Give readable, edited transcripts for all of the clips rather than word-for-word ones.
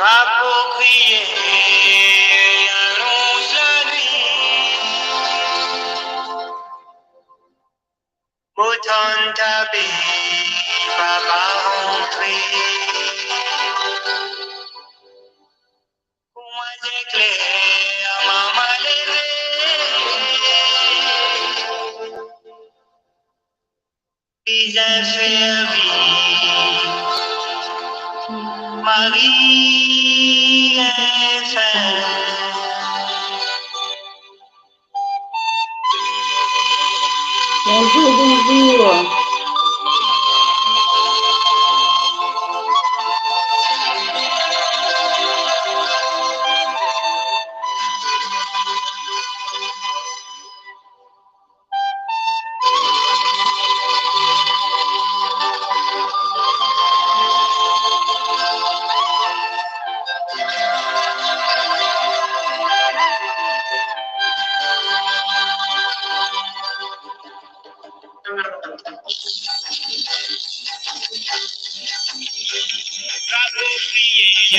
Approprié, annonce la nuit. Autant tapé, papa rentré. Pour moi c'est clair, maman levé. Ils ont servi, Marie est faim. Bonjour, bonjour.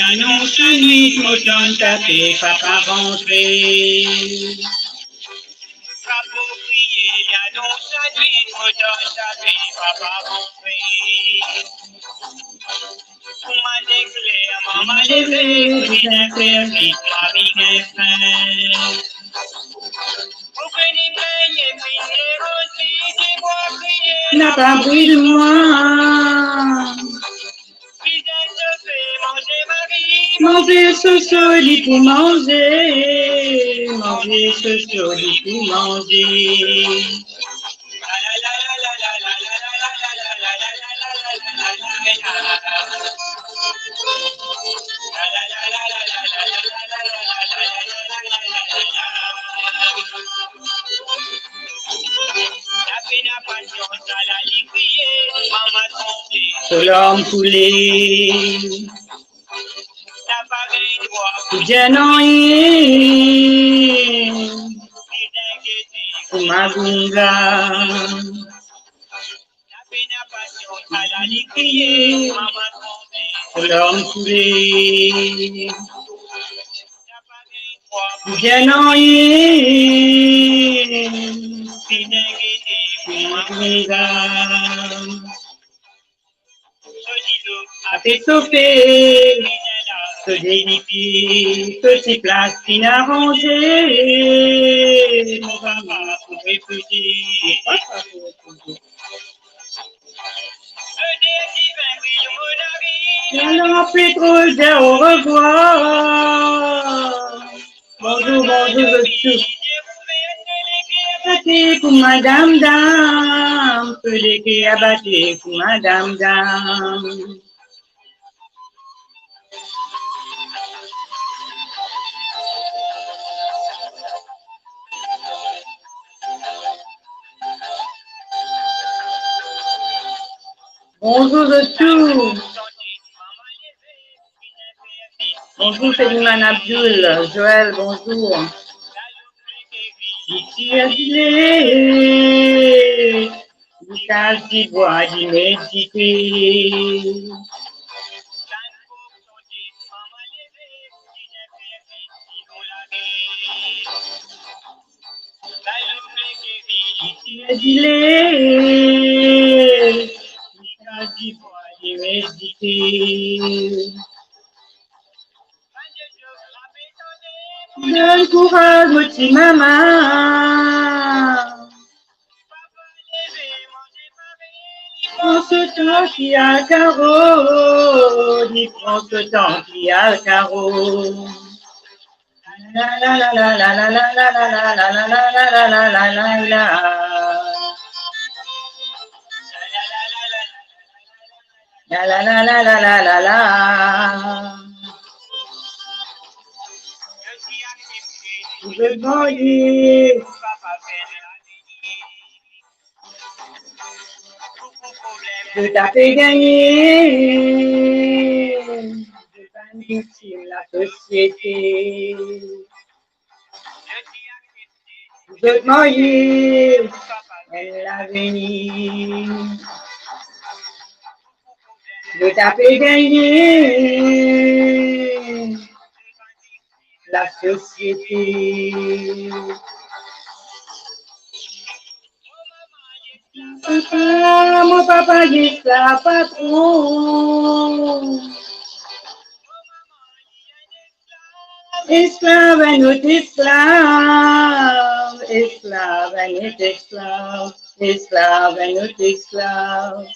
Annonce la nuit, autant tapé, papa rentré. Approprié, annonce la nuit, autant tapé, papa rentré. Pour ma déclare, maman levé, il est servi, Marie est faim. Pour que ni paye, puis les rôtis, dis-moi prier, N'a pas pris de moi. puis elle se fait manger Marie. Manger ce lit pour manger. Manger ce lit pour manger. L'homme coulé, bien noyé, pour ma gunga. L'homme coulé, bien noyé, pour ma gunga. A fait sauter, se délipier, petit place inarrangé. Mon papa pour réfugier. Alors, Pétrole, au revoir. Bonjour, bonjour, monsieur. Abatté pour madame dame, pelé qui abatté pour madame dame. Bonjour, monsieur. Bonjour, Féliman Abdul. Joël, bonjour. Ici, Adilé. Lucas, Dibois, d'Imédité. Ici, Adilé. Lucas, Dibois, d'Imédité. Donne courage, mon petit maman. Prends ce temps qui a le carreau. Dis, prends ce temps qui a le carreau. La la la la la la la la la la la la la la la la la. La la la la la la la la. Je veux gagner. Je t'ai fait gagner. Je pas une victime, la société. Je veux marier. Elle l'avenir. nous t'avons gagné la société. Papa, mon papa dit la patron. Esclave, un autre esclave. Esclave, un autre esclave. Esclave, un autre esclave.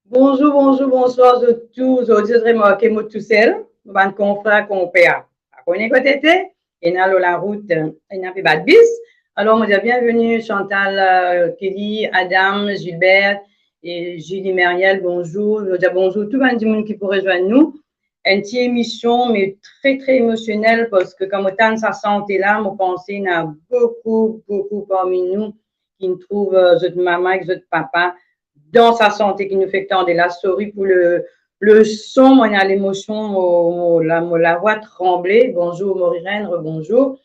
Bonjour, bonjour, bonsoir à tous. Aujourd'hui, je remarque moi tout seul. Mon confrère, compère. On est côté, et on a la route, et on a fait bad bis. Alors, moi, bienvenue Chantal, Kelly, Adam, Gilbert et Julie Mériel. Bonjour. Je dis bonjour tout le monde qui pourrait rejoindre nous. Une petite émission, mais très, très émotionnelle parce que comme autant sa santé là, mon pensée, il y a beaucoup, beaucoup parmi nous qui nous trouvent, notre maman et notre papa, dans sa santé qui nous fait tendre la souris pour le son, moi, il y a l'émotion, la voix trembler. Bonjour, Maureen, bonjour.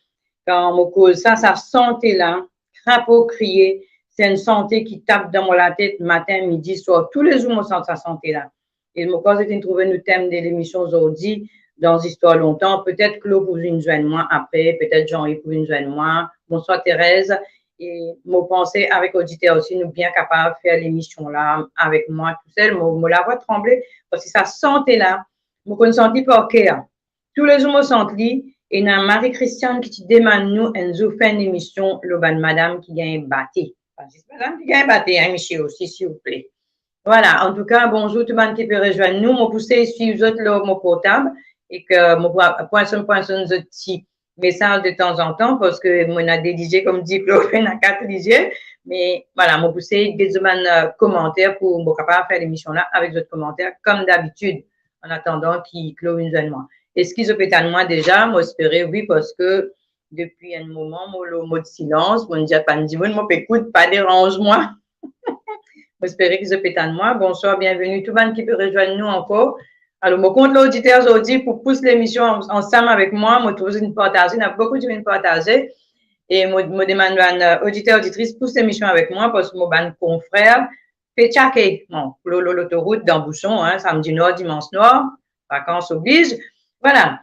Quand on cause ça, sa santé là, crapaud crier, c'est une santé qui tape dans la tête matin, midi, soir. Tous les jours, on sent sa santé là. Et mon cause est trouvé le thème de l'émission aujourd'hui dans Histoire longtemps. Peut-être Claude pour une joindre moi après, peut-être Jean-Yves pour une joindre moi. Bonsoir Thérèse. Et mon pensée avec auditeur aussi, nous bien capables de faire l'émission là avec moi tout seul. Moi, la voix trembler parce que sa santé là, moi, qu'on sentit pas cœur. Tous les jours, moi, sens li. Et na Marie-Christiane qui te demande nous, elle nous fait une émission, le madame qui gagne bâti. Madame qui gagne bâti, hein, monsieur aussi, s'il vous plaît. Voilà, en tout cas, bonjour tout le monde qui peut rejoindre nous. Mon poussé suivre vous autres là, mon portable et que mon poisson, de petit message de temps en temps parce que mon a dédigé comme dit Claude, on a 4 DJ. Mais voilà, mon poussé des commentaires pour mon capable faire l'émission là avec d'autres commentaires comme d'habitude en attendant qu'il Claude nous donne moi. Est-ce qu'ils ont fait à moi déjà? Moi, espérer oui parce que depuis un moment, mon mot de silence, mon dit pas dit, mon écoute, pas dérange-moi. J'espère qu'ils ont pété de moi. Bonsoir, bienvenue. Tout le monde qui peut rejoindre nous encore. Alors, je compte l'auditeur aujourd'hui pour pousser l'émission ensemble avec moi. Moi, je une partager. Il y a beaucoup de gens partager. Et moi, demande à auditeur, auditrice, pousse l'émission avec moi parce que mon confrère fait tchaker. Bon, l'autoroute dans Bouchon, hein, samedi noir, dimanche noir. Vacances oblige. Voilà.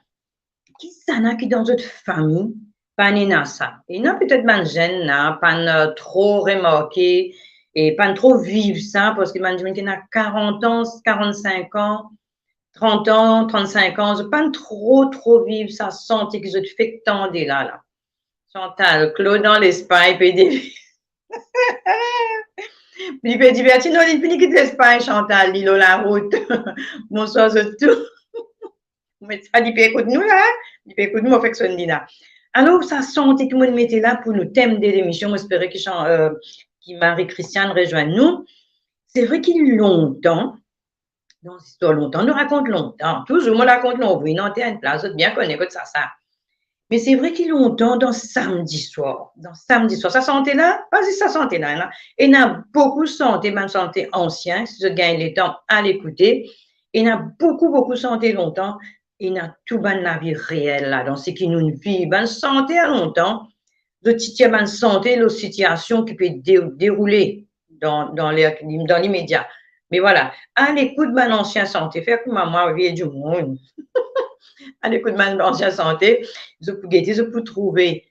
Qui ça n'a qui dans notre famille, pas n'a ça. Et non, peut-être man jeune, pas trop remarqué. Et pas trop vivre ça, parce que man, qu'il y a 40 ans, 45 ans, 30 ans, 35 ans, je pas trop vivre ça, santé que je te fais tendre là. Chantal, Claude dans l'Espagne, puis il peut divertir, non, il finit quitter l'Espagne, Chantal, l'île la route. Bonsoir, c'est tout. Mais ça, il peut écouter nous là, il peut écouter nous, on fait que ça, là. Alors, ça santé que vous mettez là pour nous thème de l'émission, j'espère que qui Marie-Christiane rejoint nous. C'est vrai qu'il y a longtemps, dans cette histoire longtemps, nous raconte longtemps, toujours, on raconte longtemps, oui, non, t'es à une place, vous bien connaître que ça. Mais c'est vrai qu'il y a longtemps, dans samedi soir, sa santé là, pas si sa santé là, et il y a beaucoup de santé, même santé ancien, si je gagne le temps à l'écouter, et il y a beaucoup de santé longtemps, et il y a tout dans la vie réelle là, dans ce qui nous vit, bonne santé à longtemps, de tirer bonne santé, la situation qui peut dérouler dans l'immédiat. Mais voilà, à l'écoute de mon ancien santé, faire que maman vieille du monde. À l'écoute de mon ancien santé, je peux trouver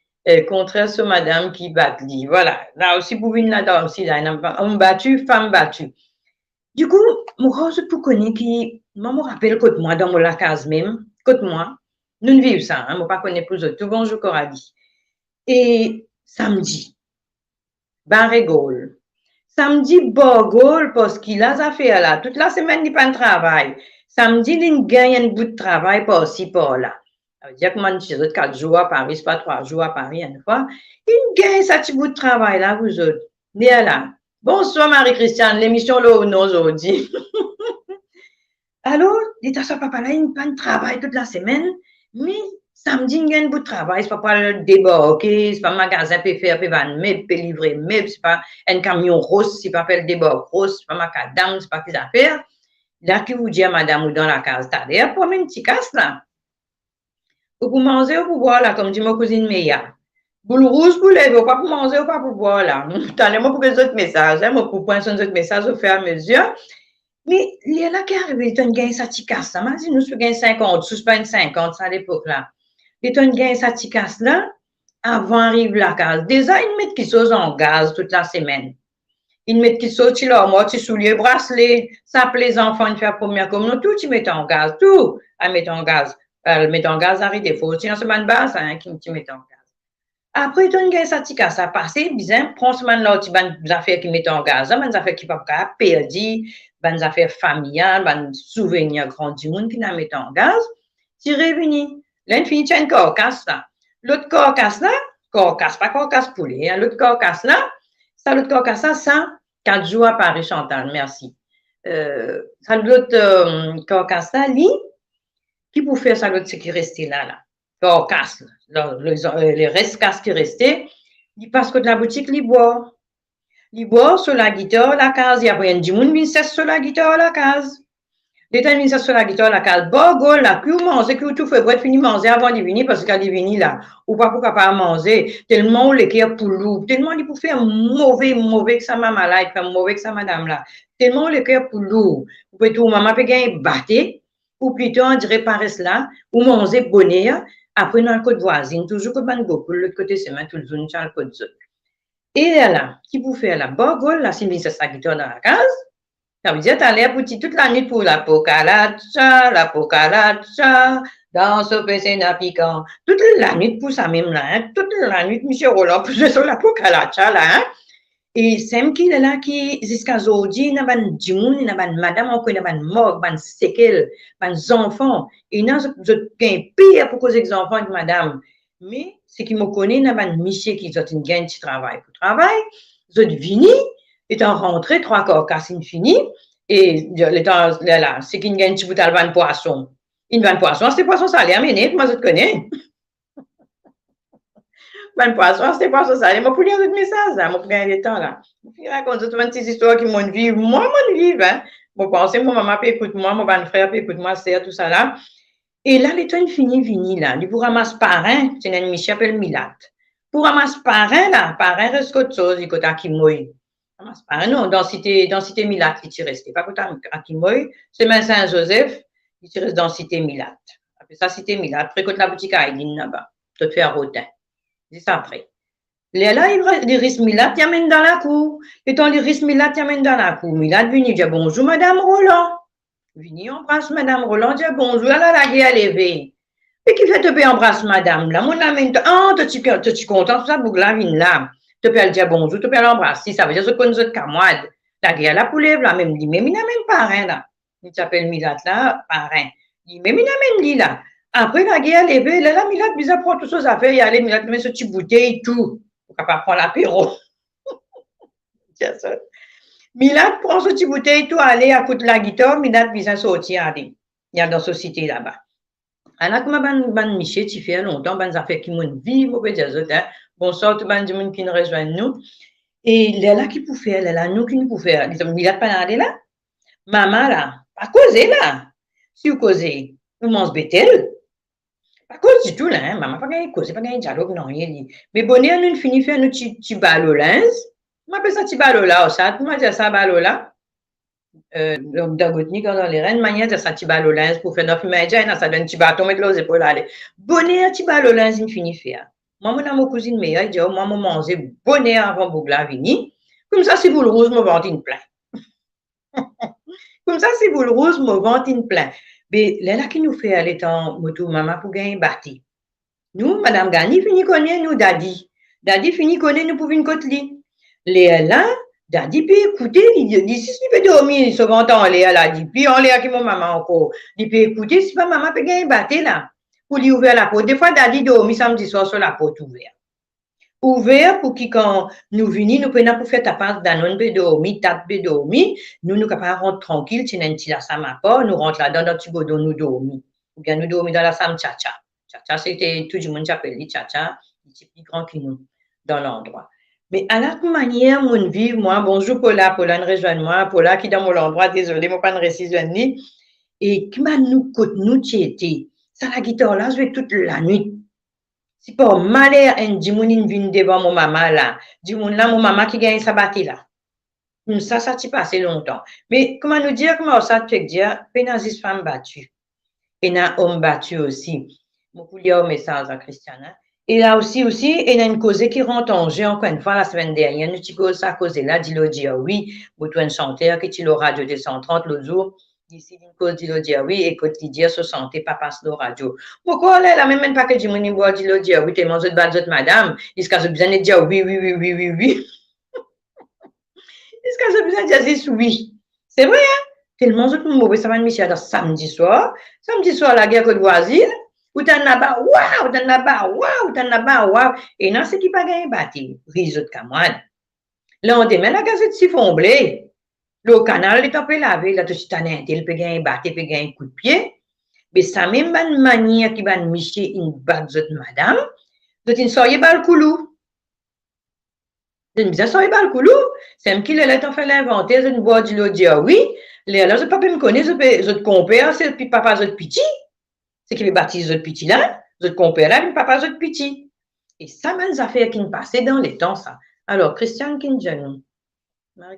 contraire ce madame qui bat lui. Voilà, là aussi, pour une là aussi, là, homme battu, femme battue. Du coup, moi, je peux connaître qui, moi, me rappelle côté moi, dans la case même, côté moi, nous ne vivons ça, hein, moi, pas connaître plus autres. Tout bonjour, Coralie. Et samedi, ben rigole. Samedi, borgole, parce qu'il a des affaires là. Toute la semaine, il n'y a pas de travail. Samedi, il gagne un bout de travail par-ci, par-là. Ça veut dire que moi, je suis 4 jours à Paris, c'est pas 3 jours à Paris, une fois. Il gagne ce petit bout de travail là, vous autres. Néa là. Bonsoir, Marie-Christiane. L'émission là, non, aujourd'hui. Alors, dit à son papa là, il n'y a pas de travail toute la semaine, mais samedi, il y a un bout de travail, c'est pas le débarquer, c'est pas un magasin peut faire, peut vendre, peut livrer, c'est pas un camion rose, c'est pas faire le débarque rose, c'est pas macadam, c'est pas des affaires. Là, qui vous dit à madame ou dans la case, t'as d'ailleurs pour une petite casse là. Ou pour manger ou pour boire, là, comme dit ma cousine Meya. Boule rouge pour lever, pas pour manger ou pas pour boire, là. Attendez-moi pour que les autres messages, hein, moi pour prendre sur les autres messages au fur et à mesure. Mais il y en a qui arrivent, ils ont gagné sa ticasse, ça m'a dit, nous, je gagne 50, je suis pas une 50, ça à l'époque, là. Ils ont gagné sa ticasse, là, avant arrive la case. Déjà, ils mettent qui chose en gaz toute la semaine. Ils mettent qui chose, tu leur moi, tu souliers, bracelet, ça plaît les enfants de faire première communion, tout, tu mets en gaz, tout, à mettre en gaz. Mettre en gaz, arrête des fausses, c'est une semaine basse, hein, qui met en gaz. Après, tu as une ça a passé, bien, prends ce man-là, tu as des affaires qui mettent en gaz, des affaires qui ne peuvent pas perdre, des affaires familiales, des souvenirs grands du monde qui mettent en gaz, tu réunis. Là, il finit, tu as une carcasse là. L'autre carcasse là, carcasse, pas carcasse poulet, hein, l'autre carcasse là, ça, l'autre carcasse là, ça, 4 jours à Paris, Chantal, merci. Ça, l'autre carcasse là, lui, qui pour faire ça, l'autre, c'est qui restait là. Carcasse, les restes casses qui restaient, il passe que de la boutique, il boit. Il boit sur la guitare, la case, il y a rien du monde, il sur la guitare, la case. L'état il sur la guitare, la case, bon, go, là, puis on mange, que tout fait, bref, fini manger avant de venir, parce qu'elle est venue là, ou pas pour capable manger, tellement le cœur pour l'ouvre, tellement il pour faire mauvais que sa maman là, il fait mauvais que sa madame là, tellement le cœur pour l'ouvre. Vous pouvez tout, maman peut gagner batté, ou plutôt, on dirait par là, ou manger bonheur, après, dans le côté voisine, toujours comme un go, pour l'autre côté, c'est même tout le zone, le côté zone. Et là, qui vous fait la bogole, là, si c'est ça qui tourne dans la case, ça veut dire, t'as l'air petit toute la nuit pour la pocalacha, dans ce PC n'a piquant. Toute la nuit pour ça même là, hein, toute la nuit, monsieur Roland, pour sur la pocalacha là, hein. Et c'est qui est là qui, jusqu'à aujourd'hui, il y a un djimoun, il y a une madame, on connaît un mort, un séquel, un enfant. Et il y a un pire pour causer des enfants avec madame. Mais, ce qui me connaît, il y a un monsieur qui a une gagne de travail pour travail. Ils ont venu, ils sont rentrés, 3 quarts cassés, fini. Et là, c'est qu'il gagne un petit bout de poisson. Une vanne poisson, c'est poisson salé, mais moi, je te connais. Ben, poisson, c'était pas ça. Je vais vous lire d'autres messages, là. Je vais gagner du temps, là. Je vais raconter toutes ces histoires qui m'ont vécu. Moi, mon vivre, hein. Je pense que mon maman peut écouter moi, mon frère peut écouter moi, c'est tout ça, là. Et là, les temps fini, là. Il pour ramasser parrain, c'est un ami qui s'appelle Milat. Pour ramasser parrain, là, parrain reste autre chose, il côté Akimoy. Ramasse parrain, non, dans cité Milat, il est resté. Pas côté Akimoy, c'est même Saint-Joseph, il reste dans cité Milat. Après ça, cité Milat. Après, côté la boutique à Aileen, là-bas. Tu te fais un rotin. C'est ça après. Là, il risque Milat, il amène dans la cour. Et quand il risque Milat, il amène dans la cour. Milat vient dire bonjour, Madame Roland. Vini embrasse Madame Roland, dit bonjour, là, la guerre levée. Et qui fait te payer embrasse Madame là? Mon amène, ah, tu content, tout ça, bougla, vine là. Te paye dire bonjour, te paye l'embrasser. Ça veut dire que nous sommes camarades. La guerre la poulève là, même dit, mais il n'amène pas rien là. Il s'appelle Milat là, parrain. Il dit, mais il n'amène lui là. Après la guerre levée, là, Milat, bizarre, prend toutes ces affaires, il allait, Milat, met ce petit bouteille et tout. Pour pas prendre l'apéro. Milat prend ce petit bouteille et tout, aller à côté de la guitare, Milat vient sortir, aller. Il y a dans la société là-bas. Alors, comme ban Michel, tu fais longtemps, ban affaires qui m'ont vivre, on peut dire ça, hein. Bonsoir, tout le monde qui nous rejoint nous. Et il est là qui peut faire, il est là, nous qui nous pouvons faire. Milat pas aller là. Maman là, pas causer là. Si vous causez, vous mangez bêtel. Pas cause du tout, là, hein. Maman, pas gagner cause, pas gagner dialogue, non, rien. Mais bonheur, nous finit faire nous petits balolins. On appelle ça petit balola, ça. Comment dire ça, balola? D'agotnik, dans les reines, manière de ça, petit balolins pour faire notre média, ça donne un petit bâton, mettre les épaules, aller. Bonheur, petit balolins, il finit faire. Moi, mon cousine meilleure, il dit, moi, mon manger bonheur avant Bougla venir. Comme ça, si vous le rose, me vente une plein. Comme ça, si vous le rose, me vente une plein. Mais là qui nous fait aller en moto, maman, pour gagner bâti. Nous, Madame Gani, fini connaître nous, Daddy. Daddy fini connaître nous pour une côtelée. Léa là, Daddy peut écouter, il dit, si tu peux dormir, il se vante en Léa là, dit, puis on Léa qui mon maman encore. Il peut écouter, si pas maman peut gagner bâti là, pour lui ouvrir la porte. Des fois, Daddy dormit samedi soir sur la porte ouverte. Ouvert pour qui quand nous venons, nous pouvons pour faire ta passe d'annon, peut dormir, tape, peut dormir. Nous capables rentrer tranquille, tu n'as un petit la sama pas, nous rentre là dans notre petit godon, nous dormir. Ou bien nous dormir dans la sam tcha-tcha. Tcha-tcha, c'était tout le monde s'appelle tcha-tcha, il est plus grand que nous dans l'endroit. Mais à la manière, mon vie, moi, bonjour Paula, Paula, rejoins-moi, Paula qui dans mon endroit, désolé, moi pas de récit ni. Et qui m'a nous côte nous t'étais. Ça, la guitare là, je vais toute la nuit. Si pas malheur, un dimoun vient devant mon maman là. Dimoun là, mon maman qui gagne sa bâtie là. Ça t'y passe longtemps. Mais comment nous dire, comment ça te dire, pénazis femme battue. Et un homme battu aussi. Beaucoup de message à Christiane. Hein? Et là aussi, il y a une cause qui rentre en jeu, encore une fois, la semaine dernière. Nous, tu causes ça, cause là, dis-le dire oui. Vous un chanteur qui tu l'auras radio 230 l'autre jour. D'ici, une cause, dis-le dire oui. Écoute, qui dit, se santé, pas passe le radio. Pourquoi, là, la même pas que du monde, boit, dis-le dire oui, t'es mangé de bad, madame. Il se besoin de dire oui, oui, oui, oui, oui, oui. Il se besoin de dire oui. C'est vrai, hein? Tellement de mauvais, ça va Michel samedi soir. Samedi soir, la guerre de voisine. Ou t'en as bas, waouh, t'en as bas, waouh, t'en as bas, waouh. Et non, c'est qui pas gagné bâti. Riso de camoine. Là, on démène la gazette siphon blé. Le canal est un peu lavé. Là, tout de suite, il peut gagner bâti, il peut gagner un coup de pied. Mais ça même une manière qui va Michel une batte de madame. Donc, il soyez pas le coulou. Je soyez pas le coulou. C'est un qui l'a fait l'inventer, c'est une boîte de l'eau dire oui. Là, je ne peux pas me connaître, je te compère, c'est puis papa, je te petit. C'est qui me baptise, je te petit là, je te compère là, puis papa, je te petit. Et ça, même affaires qui me passaient dans les temps, ça. Alors, Christiane Kinjan,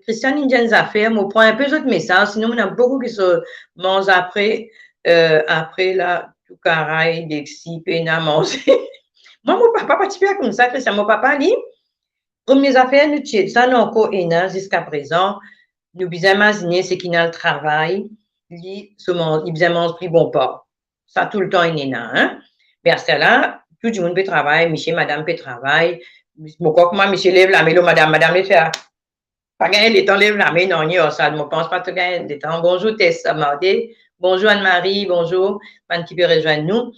Christiane Kinjan affaires, on prend un peu d'autres messages, sinon on a beaucoup qui se mangent après, après là, tout caraï, Dexi, Pena, manger. Moi, mon papa, pas comme ça, Christiane, mon papa, lui, comme mes affaires, nous, ça, nous, encore, jusqu'à présent, nous bien imaginer ce qui n'a le travail, il bien mange plus bon pas. Ça, tout le temps, il est là, hein. Mais à ce là, tout le monde peut travailler, monsieur, madame peut travailler. Pourquoi, comment monsieur lève la main, madame, les fait, pas gagner les temps, lève la main, non, il ça, je ne pense pas que gagner des temps. Bonjour, Tessa, Mardé. Bonjour, Anne-Marie, bonjour, man qui peut rejoindre nous.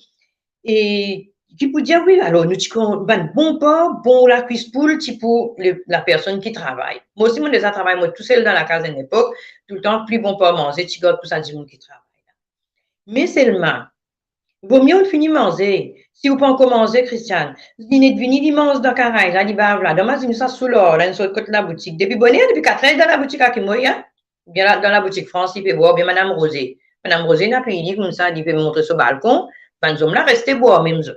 Et, qui peut dire, oui, alors, nous, tu bon pas, bon la cuisse poule, pour la personne qui travaille. Moi aussi, moi, déjà travaille, moi, tout seul dans la case d'une époque, tout le temps, plus bon pas manger, tu gardes pour ça du monde qui travaille. Mais seulement, vaut mieux finir manger. Si vous ne pouvez pas manger, Christiane, vous venez de venir, il mange dans le carré, là, il bave là, dommage, il nous sous l'or, là, sur le côté de la boutique. Depuis bonnet, depuis 4 ans, dans la boutique à Kimoy, hein? Bien là, dans la boutique France, il peut boire, bien Madame Rosé. Madame Rosé n'a pas dit comme ça, il peut me montrer sur le balcon, ben, homme là, restez boire, même ça.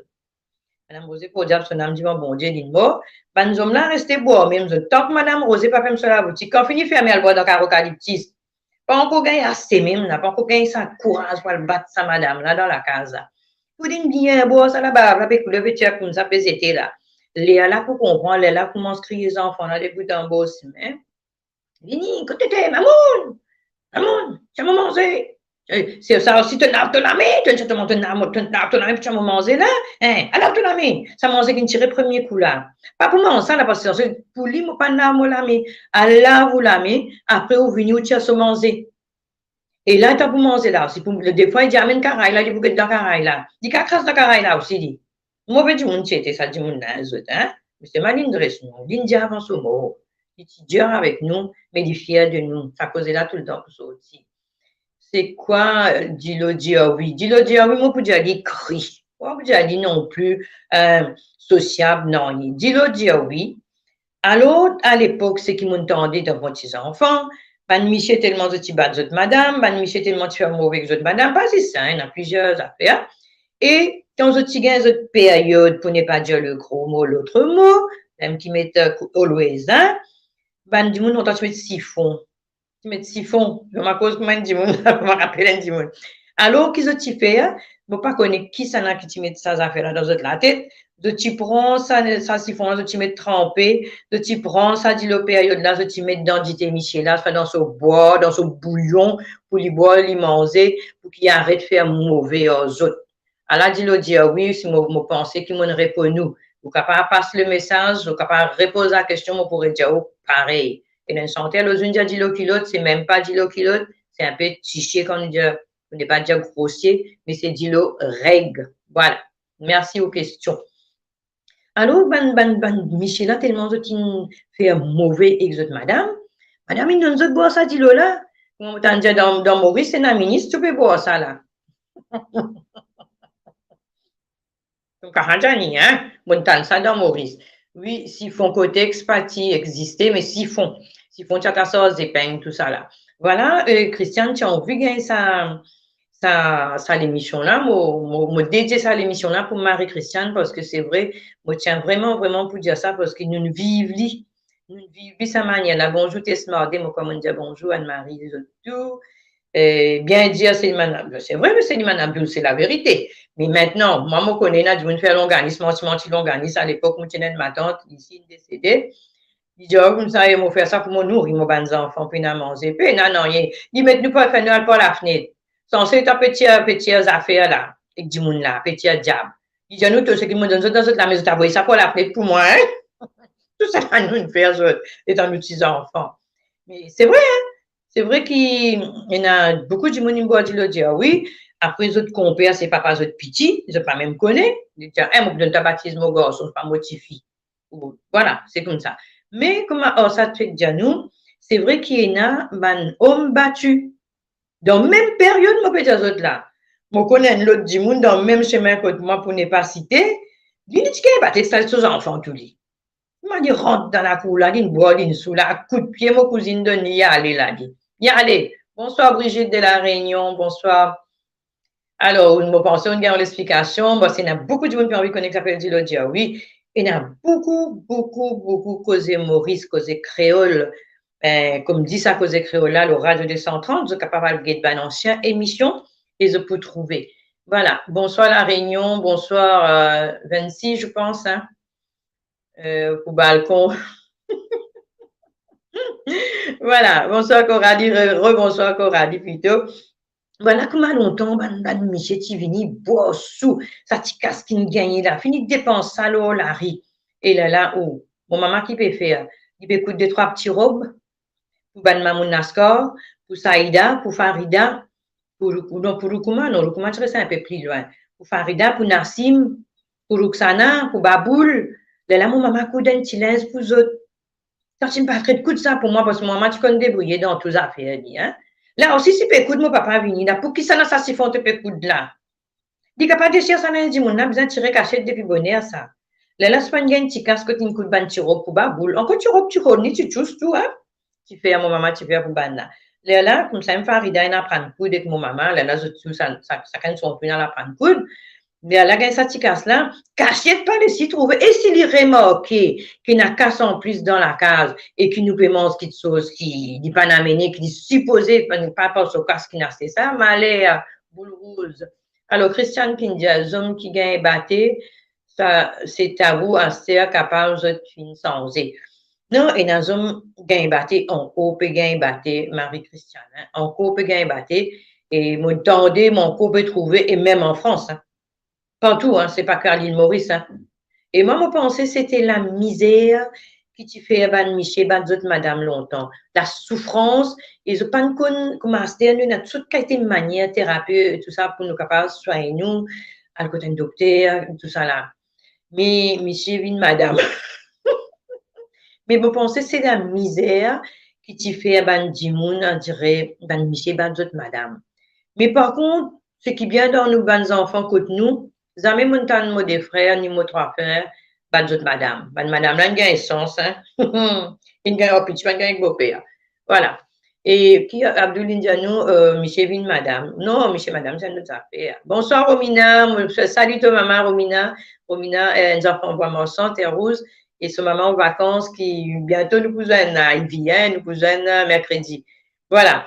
Madame Rosé, pour dire son âme, dit, bon Dieu, dis-moi, ben, homme là, restez boire, même ça. Tant que Madame Rosé pas fait sur la boutique, quand finit fermer, elle boit dans le eucalyptus. Pas encore gagné assez même, n'a pas encore gagné ça courage pour le battre sa madame là dans la case. Pour dire bien, bon, ça là-bas, là, le petit comme ça, peut c'était là. Léa là pour comprendre, Léa là commence à crier les enfants là, des bouts d'en bas aussi, mais. Vini, côté t'es, mamoun, tu m'as mangé. C'est ça aussi, tu n'as pas la main, tu n'as pas la main, tu m'as mangé là. Hein, alors tu la main, ça mange qui tire premier coup là. Pas pour manger ça, là, parce que c'est pour lui, moi, pas la main. Alors vous la main, après vous venez, tu as se manger. Et là, tu as pour manger là aussi. Des fois, il dit, amène caraï là, il dit, vous êtes dans caraï là. Il dit, crasse dans caraï là aussi, dit. Moi, je dis, mon tchète, ça dit, mon naze, hein. Mais c'est ma ligne de reste, nous. L'India avance au mot. Il dit, Dieu avec nous, mais il est fier de nous. Ça cause là tout le temps pour ça aussi. C'est quoi, dis-le dire oui? Dis-le dire oui, moi, pour dire, il crie. Moi, pour dire, non plus, sociable, non. Dis-le dire oui. Alors, à l'époque, c'est qui m'entendait dans vos petits enfants. Ban Michel tellement de petits bats de madame, ban Michel tellement de faire mauvais que de madame, pas c'est ça, il y a plusieurs affaires. Et quand je dis une période, pour ne pas dire le gros mot, l'autre mot, même qui met always, hein, ban du monde, on t'a mis siphon. Tu mets siphon, je m'accuse comme un dimon, je me rappelle un dimon. Alors, qu'est-ce que tu fais? Je ne sais pas connaître qui ça n'a qui met ça affaires dans la tête. De tu prends ça siphon, de tu mets trempé, de tu prends ça dit le période là, de tu mets dans dit Michel là, dans son bois, dans son bouillon, pour lui boire, lui manger, pour qu'il arrête de faire mauvais aux autres. Alors, dit-le dire oui, si moi pensais qu'il me répond nous. Vous capable passer le message, vous capable répondre la question, vous pourrez dire oh, pareil. Et dans le santé, l'autre dit le kilote, c'est même pas dit le kilote, c'est un peu tiché quand on dit, on n'est pas dire grossier, mais c'est dit le règle. Voilà. Merci aux questions. Alors, Michel a tellement de fait un mauvais exode, madame. Madame, il nous a boire ça, dit là. On t'a dit dans Maurice, c'est un ministre, tu peux boire ça là. Donc, hein, on t'a ça dans Maurice. Oui, siphon côté expatie existait, mais siphon, tu as ta sauce, des peignes, tout ça là. Voilà, Christiane, tu as vu gagner ça ça l'émission-là, moi dédié ça à l'émission-là pour Marie-Christiane, parce que c'est vrai, moi tiens vraiment, vraiment pour dire ça, parce que nous vivons sa manière. Là, bonjour, t'es smart, moi, comme on dit bonjour, Anne-Marie, tout. Bien dire Célimane Abdul, c'est vrai, mais Célimane Abdul, c'est la vérité. Mais maintenant, moi, je connais, je vais faire l'organisme, l'organisme à l'époque, je tenais ma tante, ici, décédée. Il dit, oh, comme ça, ils m'ont fait ça pour mon nourrir, mon bons enfants, puis n'a manger. Puis, non, non, ils mettent nous pas faire Noël par la fenêtre. Censé ta petite affaire là, avec du monde là, petit diable. Il dit, nous, tous ceux qui me donnent dans la maison, t'as ça par la fenêtre pour moi, hein? Tout ça, nous, faire, étant nos petits enfants. Mais c'est vrai, hein? C'est vrai qu'il y a beaucoup de monde qui me dit, oui, après les autres compères, c'est papa, les autres petits, ils ne pas même connaître. Ils disent, moi, je donne ta baptisme au garçon, je pas motivé. Voilà, c'est comme ça. Mais comme ça te fait dire nous, c'est vrai qu'il y a un homme battu. Dans la même période, moi, peut dire autres là. Moi, connais l'autre du monde dans le même chemin que moi pour ne pas citer. Il dit qu'il battu, c'est ses enfants tout lui. Il m'a dit, rentre dans la cour là, il boit, il sous là, coup de pied, ma cousine de y aller là, dit. Y aller. Bonsoir Brigitte de la Réunion, bonsoir. Alors, on me pense, on a l'explication. Bon, il y a beaucoup de monde qui ont envie de connaître, ça peut dire, dire oui. Il y a beaucoup causé Maurice, causé créole. Comme dit ça, causé créole là, le radio 230, vous êtes capable de guetter une ancienne émission et vous pouvez trouver. Voilà. Bonsoir la Réunion, bonsoir 26, je pense, hein, au balcon. Voilà. Bonsoir Coralie, rebonsoir Coralie plutôt. Voilà comment longtemps, ban Michel Tivini, bossou, ça t'y casse qui nous gagne là, fini de dépenser ça, là, la riz. Et là, oh, mon maman qui peut faire, il peut coudre 2-3 petits robes, pour ban Mamoun Naskor, pour Saïda, pour Farida, pour Lukuma, non, Lukuma, je reste un peu plus loin, pour Farida, pour Nassim, pour Luxana, pour Baboul, là, mon maman coudre un petit linge pour eux autres. Ça, tu ne pas très de coup de ça pour moi, parce que mon maman, tu connais débrouiller dans toutes les affaires, hein. Là aussi, si tu écoutes mon papa venir, là, pour qui ça n'a ça si font te écoute là? Dis que pas de cher ça n'a dit mon a besoin de tirer cachette depuis bonheur ça. Là, c'est pas une gagne petit casque que tu coup de ban tiro pour baboule. Encore tu connais, tu touches tout, hein? Tu fais à mon maman, tu fais pour ban là. Là, comme ça, me fait Farida, il apprend coude avec mon maman. Là, ça quand son plus dans la prendre coude. Mais là, ça petit casse là, cachette pas les trouver. Et s'il y remarque qu'il n'a casse en plus dans la case et qu'il nous paiement ce qui chose qui dit pas amené, qui dit supposé pas penser au casque qui n'a c'est ça, mais allez, boule rouge. Alors, Christian qui dit, hommes qui gagnent batté, ça, c'est à vous, à ser capable de finir sans eux. Non, et dans hommes gagnent batté, on coupe gagne batté, Marie-Christiane, hein, on coupe gagne batté, et mon tendez, mon coupe trouver, et même en France, hein. Partout, hein, c'est pas qu'à l'île Maurice. Hein. Et moi, je pensais que c'était la misère qui te fait ban Michel, ban d'autres madame longtemps. La souffrance, et je pense qu'on a toute qualité de manière, thérapie, tout ça, pour nous capables de soigner nous, à côté d'un docteur, tout ça là. Mais Michel, une madame. Mais je pensais que c'est la misère qui te fait ban Dimoun, on dirait, ban Michel, ban d'autres madame. Mais par contre, ce qui est bien dans nos bons enfants côté nous, jamais mon temps de des frères, ni mon trois frères, pas d'autres madame. Madame, là, il y a un sens, hein. Il y a un petit, il y a un beau-père. Voilà. Et qui Abdul Indiano, Michel Vin madame. Non, Michel madame, c'est notre affaire. Bonsoir, Romina. Salut, toi, maman, Romina. Romina, nous enfants vraiment sans terre rouge. Et ce maman en vacances qui, bientôt, nous cousine, il vient, nous cousine mercredi. Voilà.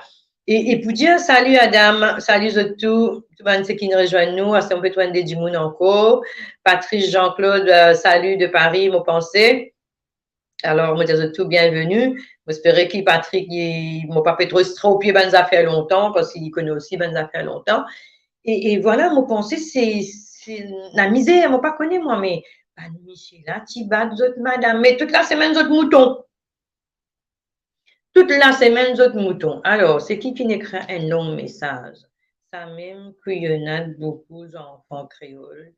Et pour dire salut Adam, salut tout le monde qui nous rejoignent nous, à ce qu'on peut trouver du monde encore. Patrice Jean-Claude, salut de Paris, mon pensée. Alors, moi, dis tout, bienvenue. J'espère que Patrick, mon papa est trop pied, ben, ça fait longtemps, parce qu'il connaît aussi, ben, ça fait longtemps. Et voilà, mon pensée, c'est la misère, moi, pas connais, moi, mais, ben, Michel, là, Tibat, autres madame, mais toute la semaine, autres moutons. Toute la semaine, d'autres moutons. Alors, c'est qui n'écrit un long message? Ça même qu'il y en a beaucoup d'enfants créoles.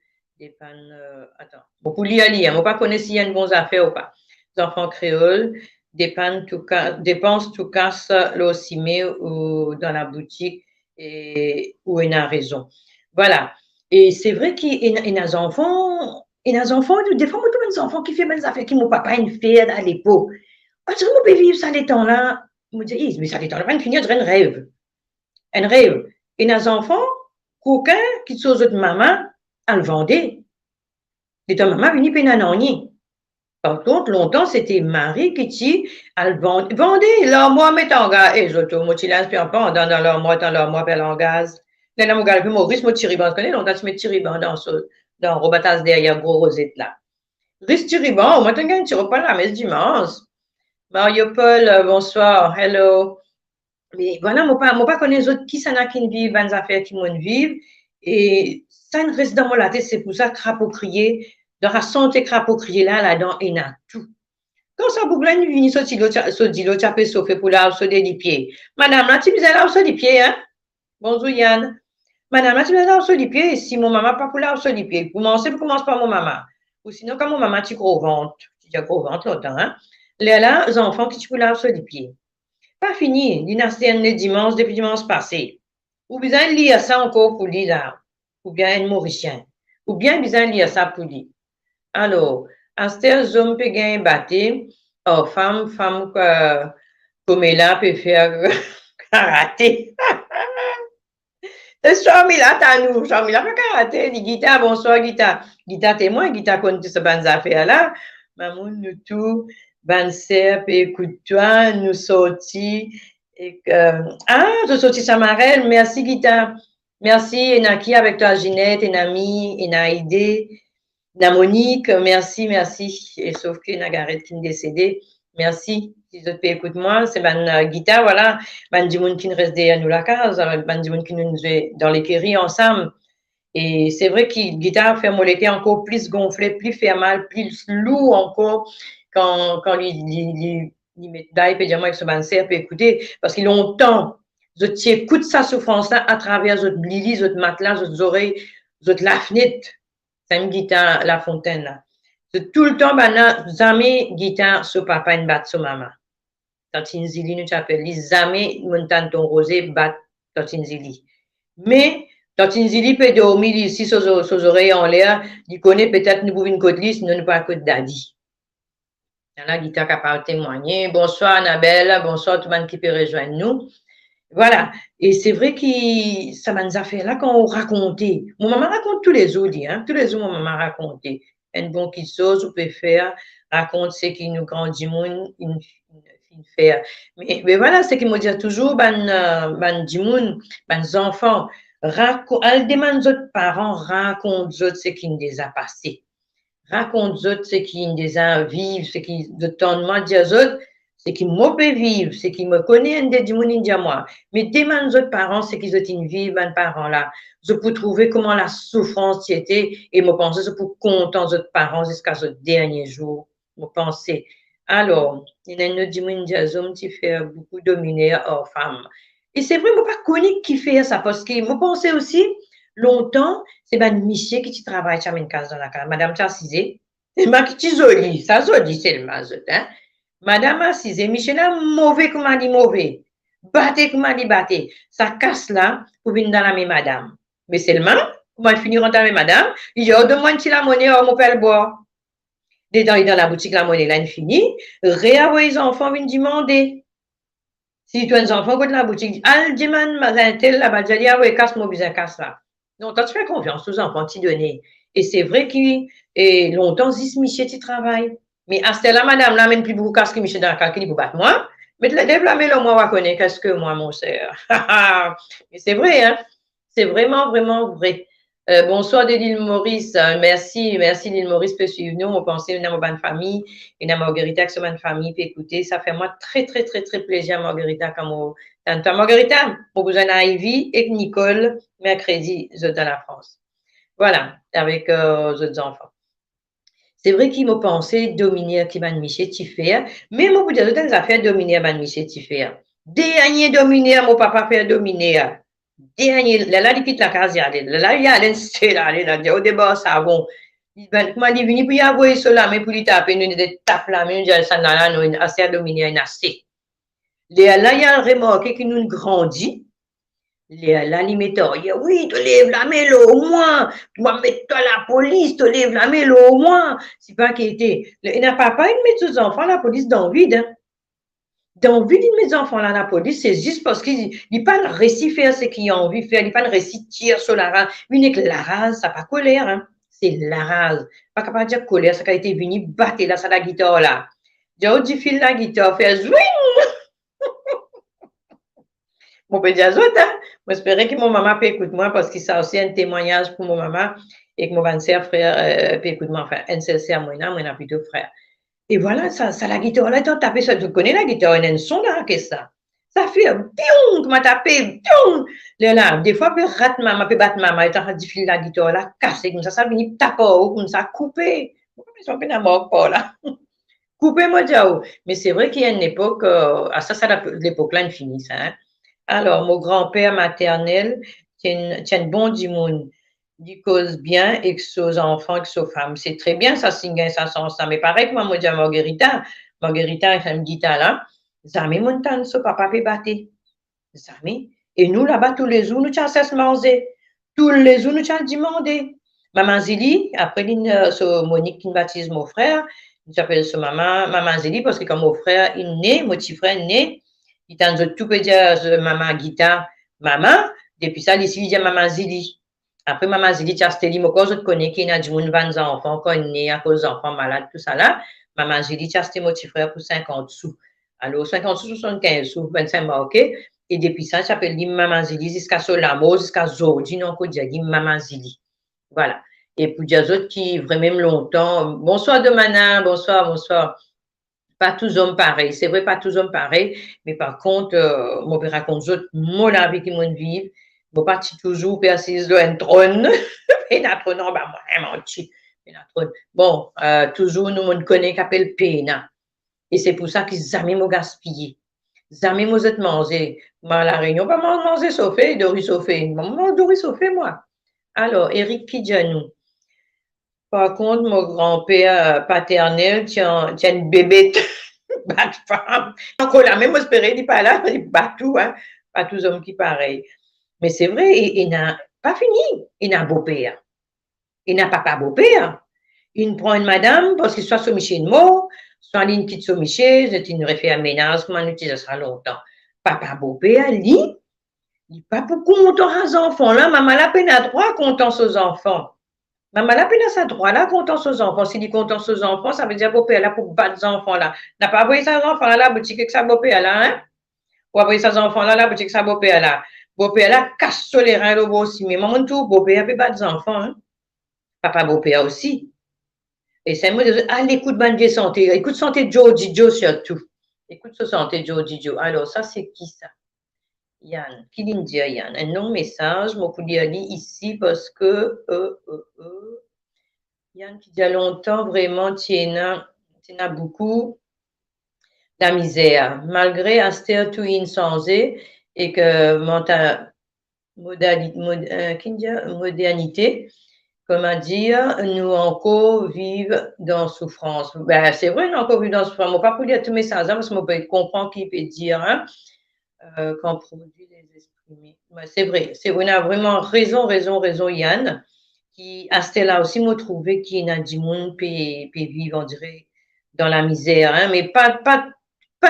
Attends, beaucoup lire. Je ne pas connaître s'il y a une bonne affaire ou pas. Les enfants créoles dépensent tout casse l'ossimé ou dans la boutique et où il a raison. Voilà. Et c'est vrai qu'il y a des enfants, des fois, des enfants qui font des affaires qui mon papa une fait à l'époque. Parce que je peux vivre ça les temps-là, je me dis, mais ça les temps-là, va finir de un rêve. Un rêve. Et nos enfants, coquin qui sont autres maman, elle le vendait. Et ta maman venait payer un Par contre, longtemps, c'était Marie qui dit, elle vendait l'armoire mettant en gaz. Et je moi, tu l'inspires pas, dans l'armoire, puis en gaz. Là, là, mon gars, puis Maurice, moi, tiriban, tu connais, longtemps, tu mets tiriban dans Robatas derrière, gros rosette, là. Reste tiriban, moi, tu gagnes, tu repas la messe dimanche. Mario Paul, bonsoir, hello. Mais voilà, moi, pas connais les autres qui s'en a qui vivent, bonnes affaires qui m'ont vivre. Et ça ne reste dans mon tête, c'est pour ça, crapaud crier, dans la santé crapaud crier là, là-dedans, il y a tout. Quand ça boucle, il vient sortir l'autre, tu as sauvé pour l'arbre sur des pieds. Madame, là, tu besoin l'arbre sur des pieds, hein? Bonjour, Yann. Madame, là, tu besoin l'arbre sur des pieds. Si mon maman pas pour l'arbre sur des pieds, commence par mon maman. Ou sinon, quand mon maman, tu gros ventre, tu as gros ventre longtemps, hein? Là, les enfants qui tu pour l'arbre sur des pieds. Pas fini, dynastie le dimanche, depuis dimanche passé. Ou bien lire ça encore pour lire là. Ou bien un mauricien. Ou bien lire ça pour lire. Alors, Astel Zom peut gagner batté. Oh, femme, comme là, peut faire karaté. Charmila, t'as nous. Charmila fait karaté. Dit guitare, bonsoir, guitare. Guitare témoin, guitare connaît ce bonnes affaires là. Maman, nous tout. Ben serp, écoute-toi, nous sortis. Je sortis Samarel, merci Guita. Merci, Enaki avec toi, Ginette, Enami, Enaïdé, Monique, merci. Et sauf que Nagaret qui est décédé, merci. Si vous écoutez moi, c'est ben Guita, voilà. Ben Dimoun qui nous reste derrière nous la case, ben Dimoun qui nous est dans les queries ensemble. Et c'est vrai que Guita fait mon été encore plus gonflé, plus fait mal, plus lourd encore. Quand lui met d'ailleurs peut dire moi avec ce banser peut écouter parce qu'ils longtemps je t'écoute sa souffrance là à travers votre lili votre matelas votre oreilles votre la fenêtre ça me guitare la fontaine là c'est tout le temps bana jamais guitare sur papa une batte sur maman Tantine Zili nous appelle jamais montagne ton rosé bat Tantine Zili mais Tantine Zili peut dormir ici sur oreilles en l'air il connaît peut-être nous pouvons une côte lisse nous pas côte daddy. La guitare qui a pas témoigné. Bonsoir Annabelle, bonsoir tout le monde qui peut rejoindre nous. Voilà. Et c'est vrai que ça m'a fait là quand on racontait. Mon maman raconte tous les jours, hein. Tous les jours, mon maman racontait. Un bon qui chose, ou peut faire, raconte ce qui nous grandit, une faire. Mais voilà, c'est qu'il me dit toujours, dimoun, enfants, elle demande aux parents, raconte ce qui nous a passé. Raconte autres ce qui nous vivent, ce qui de temps moi dire autres, ce qui m'ont fait vivre, ce qui me connaît un des dimonis dire moi. Mais demande aux parents ce qu'ils ont vivre, mes parents là. Je peux trouver comment la souffrance y était et me penser je peux content aux autres parents jusqu'à ce dernier jour. Me penser. Alors, il y a une autre dimonie dire homme qui fait beaucoup dominer hors femme. Et c'est vrai, moi pas connu qui fait ça parce que me pensais aussi longtemps, c'est ben Michel qui travaille chez une case dans la case. Madame Chassizé, c'est ma qui jolie, ça jolie c'est le mazot, hein. Madame Assisé, Michel a mauvais comme dit mauvais. Battez comme dit battez. Ça casse là pour venir dans la main madame. Mais seulement, comment finir dans la main madame, il dit, oh, donne-moi la monnaie, oh, mon père le bois. Dedans, dans la boutique, la monnaie, là, il finit. Réavoyer les enfants, viennent demander. Si tu as un enfant, quand la boutique, al demande, ma tel, là-bas, je dis, ah ouais, casse mon bizarre, casse là. Donc, tu fais confiance aux enfants, tu donnes. Et c'est vrai que longtemps, Zis Michel, tu travailles. Mais à ce là madame, là, même plus beaucoup casse que Michel dans la calcul pour battre moi. Mais lève la main, moi, on connaît qu'est-ce que moi, mon cher. Mais c'est vrai, hein. C'est vraiment, vraiment vrai. Bonsoir de l'île Maurice. Merci l'île Maurice peut suivre nous. On pense une bonne famille, une Margarita qui est une famille peut écouter. Ça fait moi très, très, très, très plaisir, Margarita, comme tante Margarita, pour vous en Ivy et Nicole, mercredi, dans la France. Voilà, avec les autres enfants. C'est vrai qu'il m'a pensé dominer qui m'a Michel Tiffer, mais moi, vous dire des affaires dominer m'a Michel Tiffer. Dernier dominer, mon papa fait dominer. Dernier, là, il quitte la case, là, il y a l'insté, là, au début, ça va. Comment il venu pour y avoir cela, mais pour lui taper, nous, des tapes là, mais nous, ça, là, nous, assez à dominer, une assez. Là, il y a remarqué que nous grandit. Là, il met oui, tu lèves la main au moins, tu vas mettre la police, tu lèves la main au moins. C'est pas qu'il était. Il n'a pas une mettre aux enfants, la police dans le vide. Hein. dans la vie de mes enfants, là, la police, c'est juste parce qu'ils n'ont pas le récit faire ce qu'ils ont envie de faire, ils n'ont pas le récit tirer sur la rase. Une que la rase, ça n'a pas colère, hein. C'est la rase. Pas capable de dire colère, ça a été venu battre là, ça la guitare là. J'ai dit fil la guitare, faire zwing. Mon peut dire autres, hein. J'espère que mon maman peut écouter moi parce que ça aussi un témoignage pour mon maman et que mon frère peut écouter moi. Enfin, un seul moi, moi, plutôt frère. Et voilà, ça la guitare là, tu as tapé ça, tu connais la guitare, il y a un son là, qu'est-ce que ça? Ça fait un pion, tu m'as tapé, pion. Là, des fois, je rate maman, je battre maman, et tu as dit la guitare là, cassé, comme ça vient taper, comme ça, coupé. Je ne sais pas là. Coupé, moi, diao. Mais c'est vrai qu'il y a une époque, ça, l'époque là, elle finit, ça. Hein? Alors, mon grand-père maternel, tient bon du monde. Il cause bien et que ses enfants, et que ses femmes. C'est très bien, ça signe ça sens ça. Mais pareil que moi, je dis à Margarita, elle me dit là, Zami montagne, ce papa peut battre. Zami. Et nous, là-bas, tous les jours, nous avons manger. Tous les jours, nous avons demandé. Maman Zili, après, c'est Monique qui baptise mon frère, j'appelle ce maman Zili, parce que quand mon frère est né, mon petit frère est né, il t'a dit tout peut dire maman Guita, maman, depuis ça, ici, il dit maman Zili. Après, maman Zili, tu as steli, moi, quand je te connais, qui a dit, mon 20 enfants, quand il est né, à cause d'enfants malades, tout ça là, maman Zili, tu as steli mon petit frère pour 50 sous. Alors, 50 sous, 75 sous, 25 marqués. Et depuis ça, j'appelle dit maman Zili, jusqu'à Solamo, jusqu'à Zodi, non, qu'on dit maman Zili. Voilà. Et pour les autres qui vraiment longtemps, bonsoir Domana, bonsoir, bonsoir. Pas tous hommes pareils, c'est vrai, pas tous hommes pareils, mais par contre, moi, je raconte autres, moi, la vie qui m'ont vivre, je pas toujours assise dans un trône, et la trône, bah, moi, menti. Bon, toujours, nous, on connaît qu'appelle Pena. Et c'est pour ça qu'ils jamais m'ont gaspillé. Jamais m'ont mangé. Moi, la réunion, pas manger sauvé, Doris sauvé. Maman, Doris sauvé, moi. Alors, Eric Kidjanou. Par contre, mon grand-père paternel tient une bébé bat femme. Encore la même espéré, il dit pas là, il bat tout, hein. Pas tous hommes qui pareil. Mais c'est vrai, il n'a pas fini. Il n'a beau-père. Il n'a pas beau-père. Il prend une madame parce qu'il soit soumis une mot, soit une petite soumis, c'est une référence à ménage, comment on utilise ça longtemps. Papa beau-père, il dit pas pour compter aux enfants, là, maman la peine à droit comptant aux enfants. Maman la peine à sa droit là comptant aux enfants. S'il dit comptant aux enfants, ça veut dire beau-père là pour battre les enfants là. N'a pas envoyé ses enfants là, la boutique que ça beau-père là, hein? Ou envoyer ses enfants là, la boutique que ça beau-père là. Beau-père là, casse sur les reins, le beau aussi. Mais maman tout, beau-père peut battre les enfants, hein? Papa beau-père aussi. Et c'est moi, écoute, bonne santé. Écoute, santé Joe surtout. Écoute, santé Joe. Alors, ça, c'est qui ça? Yann. Qui dit Yann? Un long message, moi, pour lire ici parce que Yann qui dit à longtemps, vraiment, tiens beaucoup la misère. Malgré Aster tout insensé et que modernité, comment dire, nous encore vivons dans souffrance. Ben, c'est vrai, nous encore vivons dans souffrance. Je ne vais pas vous lire tous mes messages parce que je peux comprendre qui peut dire hein, qu'on produit les esprits. Ben, c'est vrai, on a vraiment raison, Yann, qui à Stella aussi m'a trouvé qu'il y a du monde qui peut vivre, on dirait, dans la misère, hein, mais pas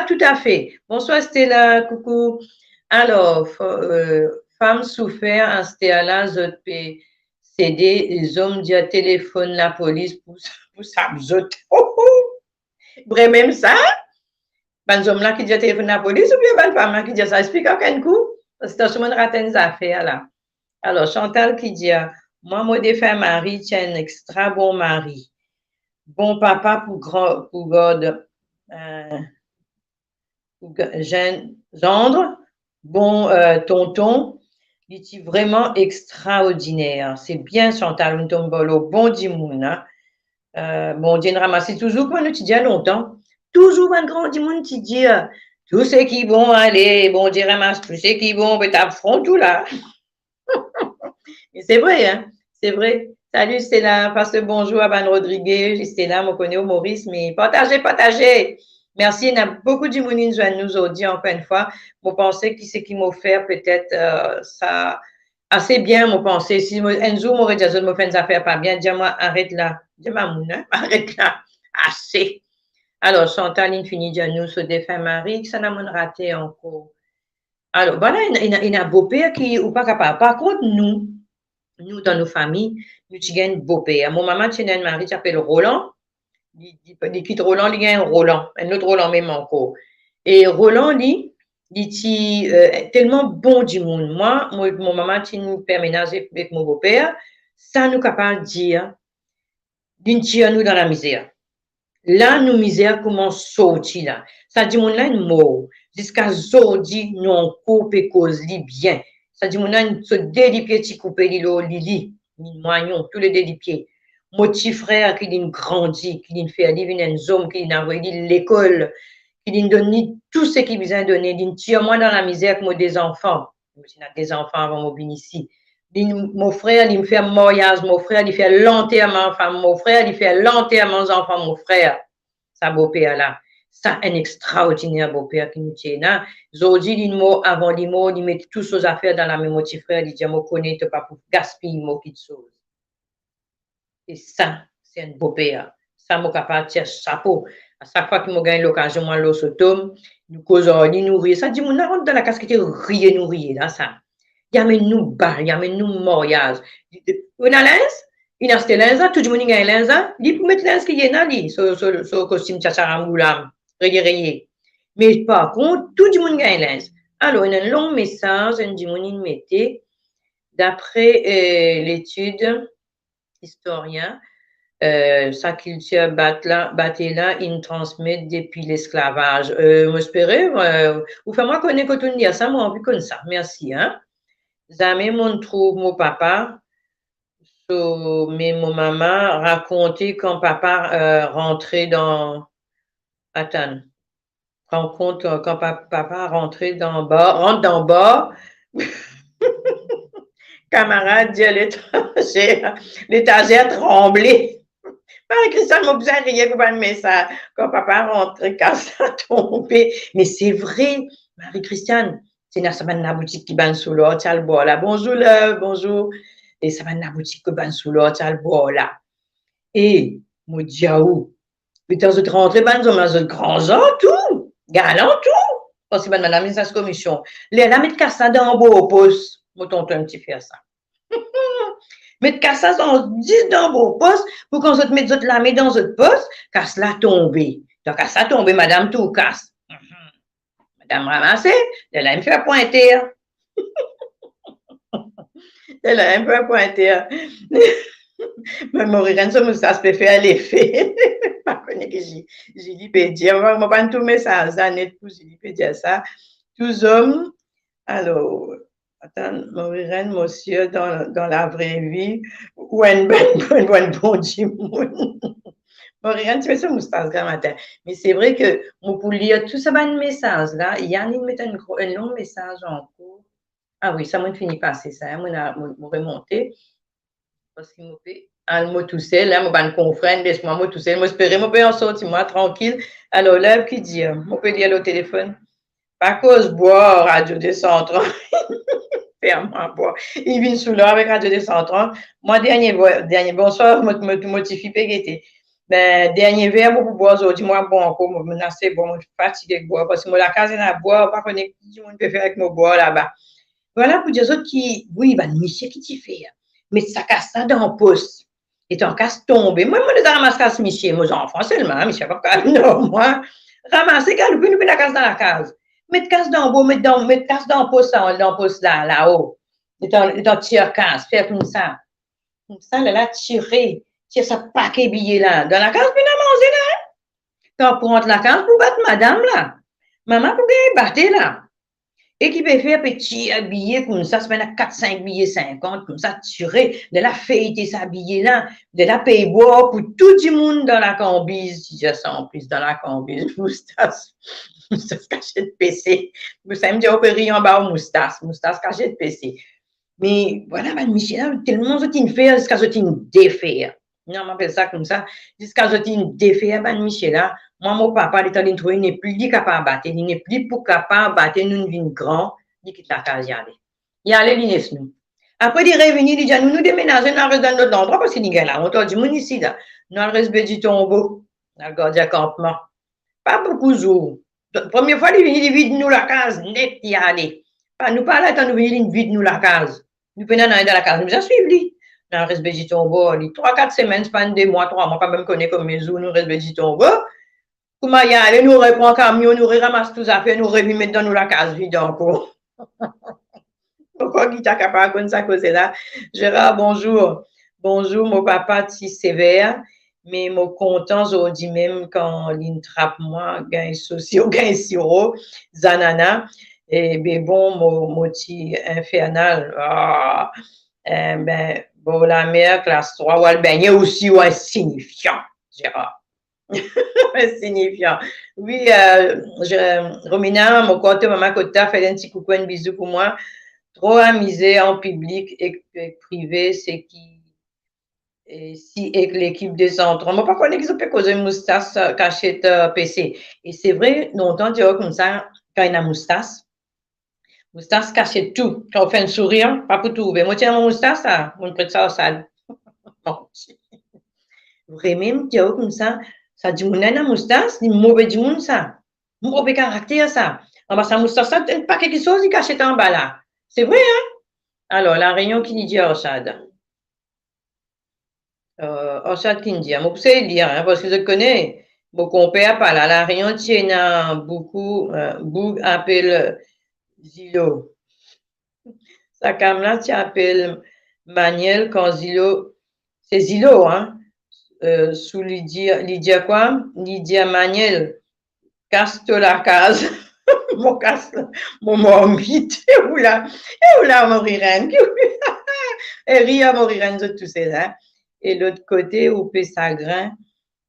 tout à fait. Bonsoir Stella, coucou. Alors, femme souffert, à Stella, céder les hommes du téléphone la police pour ça vrai même ça ben hommes là qui dit téléphone la police ou bien ben femme qui dit ça explique aucun coup parce que tout le monde rate des affaires là alors Chantal qui dit moi défait mari tiens un extra bon mari bon papa pour God pour gendre bon tonton il est vraiment extraordinaire. C'est bien Chantal Ntombolo, bon dimoun. Hein? Bon, Dieu ramasse toujours quand tu dis à longtemps. Toujours un grand dimoun qui dit tout ce qui vont aller, bon Dieu ramasse tout ce qui vont, mais t'as front tout là. C'est vrai, hein? C'est vrai. Salut Stella, passe le bonjour à Van Rodriguez. Stella, on connaît au Maurice, mais partagez. Merci, il y a beaucoup de monde qui nous aujourd'hui encore une fois. Moi, pensais que c'est qui m'a offert peut-être ça assez bien, moi, pensais. Si un jour, m'aurait dit, je me fais des affaires pas bien, dis-moi, arrête là. Dis-moi, hein? Arrête là. Assez. Alors, Chantal, il finit de nous sur défunt mari, que ça n'a pas raté encore. Alors, voilà, il y a un beau-père qui n'est pas capable. Par contre, nous, dans nos familles, nous avons un beau-père. Mon maman tient un mari qui s'appelle Roland. Il quitte Roland, il y a un autre Roland même encore. Et Roland, lui, il est tellement bon du monde. Moi, mon maman tient un père ménager avec mon beau-père. Ça nous capable de dire, d'une tire nous dans la misère. Là, nous misère comment sortir là. Ça dit, mon là, une mort. Jusqu'à aujourd'hui, nous on coupe et cause li bien. Ça dit, mon là, ce délit pied, qui coupe li, moignon, tous les délit pieds. Mon petit frère qui dit grandi, qui dit fait vivre un homme, qui dit envoyé l'école, qui dit donner tout ce qu'il besoin donner, dit tire moi dans la misère avec moi des enfants. Moi, j'ai des enfants avant mon venir ici. Mon frère, il me fait mariage, mon frère, il fait l'enterrement, mon frère, il fait l'enterrement aux enfants, mon frère. Ça, beau-père là. Ça, un extraordinaire beau-père qui nous tient là. Aujourd'hui, il mot avant les mots, il met toutes ses affaires dans la même petit frère, il dit, je connais pas pour gaspiller mot qui chose. Et ça, c'est un beau-père. Ça, je capable de tirer chapeau. À chaque fois qu'il me gagne l'occasion, moi, l'eau se tombe, nous causons, nous nourrir. Ça dit, on rentre dans la casquette, rier, là, ça. Il y a nous bal, il y a nous mariage. On a linge, il a acheté linge, tout le monde a linge, il peut mettre linge qui est là, sur costume tchacharamoulam, rayé. Mais par contre, tout le monde a linge. Alors, il y a un long message, un du monde mettait, d'après l'étude historien, sa culture là, il transmet depuis l'esclavage. J'espère, vous faites-moi connaître quand on dit ça, moi, envie comme ça. Merci, hein. Jamais mon trouve mon papa, mais mon maman racontait quand papa rentrait dans. Attends. Quand papa rentrait dans bas, rentre dans bas. Camarade dit l'étagère tremblait. Marie-Christine m'a besoin de rien pour pas de ça. Quand papa rentrait, quand ça tombait. Mais c'est vrai, Marie-Christiane. C'est dans la boutique qui banne sous l'eau, tu as le bois là. Bonjour là, bonjour. Et ça va dans la boutique qui banne sous l'eau, tu as le bois là. Et, moi, diaou. Puis, tu as rentré, banne dans un grand gens, tout. Galant, tout. Parce que madame, la sa commission. Les la mettre cassa dans un beau poste. Moi, tonton, un petit faire ça. Mettre cassa dans 10 dans un beau poste pour qu'on se mette la met dans un poste, casse la tomber. Donc, casse la tomber, madame, tout casse. Madame ramassée, elle a un peu pointer. Elle a un peu pointer. Mais mourir ça, ça se peut faire l'effet. Je ne connais que j'ai dit, dire. Je ne vais pas tout message, net pour j'ai dire ça. Tous hommes, alors, attends, mourir monsieur dans la vraie vie, ou un bon Dieu. Mourir, tu fais ça, moustache, grand matin. Mais c'est vrai que, pour lire tout ça, un message là, il y a un long message en cours. Ah oui, ça m'a fini passer ça, m'a remonté. Parce qu'il m'a fait un mot tout seul, là, m'a pas confrère, laisse-moi mot tout seul, m'espérer, m'a pas en sortir, moi, tranquille. Alors là, qui dit, m'a peut dire au téléphone, pas cause boire, radio 230. Ferme-moi boire. Il vient sous l'eau avec radio 230. Moi, dernier bonsoir, me motifie, pégueté. Ben, dernier verre, pour boire aujourd'hui, moi, bon, encore, me menacer, bon, je suis fatiguée de boire, parce que moi, la case est à boire, pas connaître qui du monde peut faire avec mon boire là-bas. Voilà pour des autres qui, oui, ben, monsieur, qui t'y fait, mais ça casse ça dans le poste. Et ton casse tomber. Moi, je ramasse casse monsieur, mes enfants seulement, monsieur, pas non, moi, ramasser, nous la casse dans la case. Mettre casse dans le beau, mettre casse dans le poste là-haut. Et ton tire casse, faire comme ça. Comme ça, là, tirer. Tire ça paquet billet là. Dans la case, puis on a mangé là. Quand on prend la case pour battre madame là. Maman pour bien battre là. Et qui peut faire petit billet comme ça, se met à 4-5 billets 50, comme ça, tirer, de la fêter sa billet là, de la payer boire pour tout le monde dans la cambise. Si j'ai ça en plus dans la cambise, moustache caché de PC. Ça me dit, on peut rire en bas, moustache caché de PC. Mais voilà, madame Michel, tellement je t'ai fait jusqu'à ce que tu défaire. Non, on m'appelle ça comme ça. Jusqu'à ce que tu défaire, madame Michel, là. Moi, mon papa, il n'est plus capable de battre. Il n'est plus capable de battre. Nous, une grand. Il quitte la case, il y allait. Il allait, il est nous. Après, il est revenu, il dit, nous déménager, nous restons dans notre endroit parce qu'il y a là. On t'a dit, mon ici, là. Nous restons du tombeau. Dans le gardien campement. Pas beaucoup de jours. Première fois, il vient vide nous la case, net y aller. Pas nous parler quand nous venons vide nous la case. Nous venons dans la case, nous a suivi. Nous reste tombeau, 3-4 semaines, c'est pas 2 mois, 3 mois, pas même connaître comme mes jours, nous reste tombeau. Comment y aller, nous reprend camion, nous ramasse tous affaires, nous remettre dans nous la case vide encore. Pourquoi qui t'a capable comme ça cause là? Gérard, bonjour. Bonjour, mon papa, si sévère. Mais mon content aujourd'hui même quand il trappe moi, gain socio, gain siro, zanana. Et ben bon, mon petit infernal. Ah, ben, bon, la mère, classe 3, ou elle baigne aussi, ou insignifiant, Gérard. Insignifiant. Oui, Romina, mon côté, maman, côté, fait un petit coucou, un bisou pour moi. Trop amusé en public et privé, c'est qui si avec l'équipe des entrants. Moi, pas qu'on qu'ils ont fait causer une moustache cachette PC. Et c'est vrai, longtemps, tu vois comme ça, quand il y a une moustache cachette tout. Quand on fait un sourire, pas pour tout. Mais moi, tiens, mon moustache, ça, on prête ça au salle. Vraiment, tu vois comme ça dit, mon a moustache, c'est mauvais du monde, ça. Mauvais caractère, ça. En bas, sa moustache, ça, pas quelque chose, il cachette en bas là. C'est vrai, hein? Alors, la réunion qui dit à Orsad. Orsad qui dit, moi, vous savez lire, hein, parce que je connais. Mon compère pas là. La réunion tient beaucoup, Boug appelle Zilo. Sa cam là, tu appelles Maniel quand Zilo, c'est Zilo, hein? Sous Lydia quoi? Lydia Maniel, casse-toi la case. Mon casse, mon mormite. Où là, Morirène. Et Ria Morirène de tous ces là. Et l'autre côté, où peut Sagrin,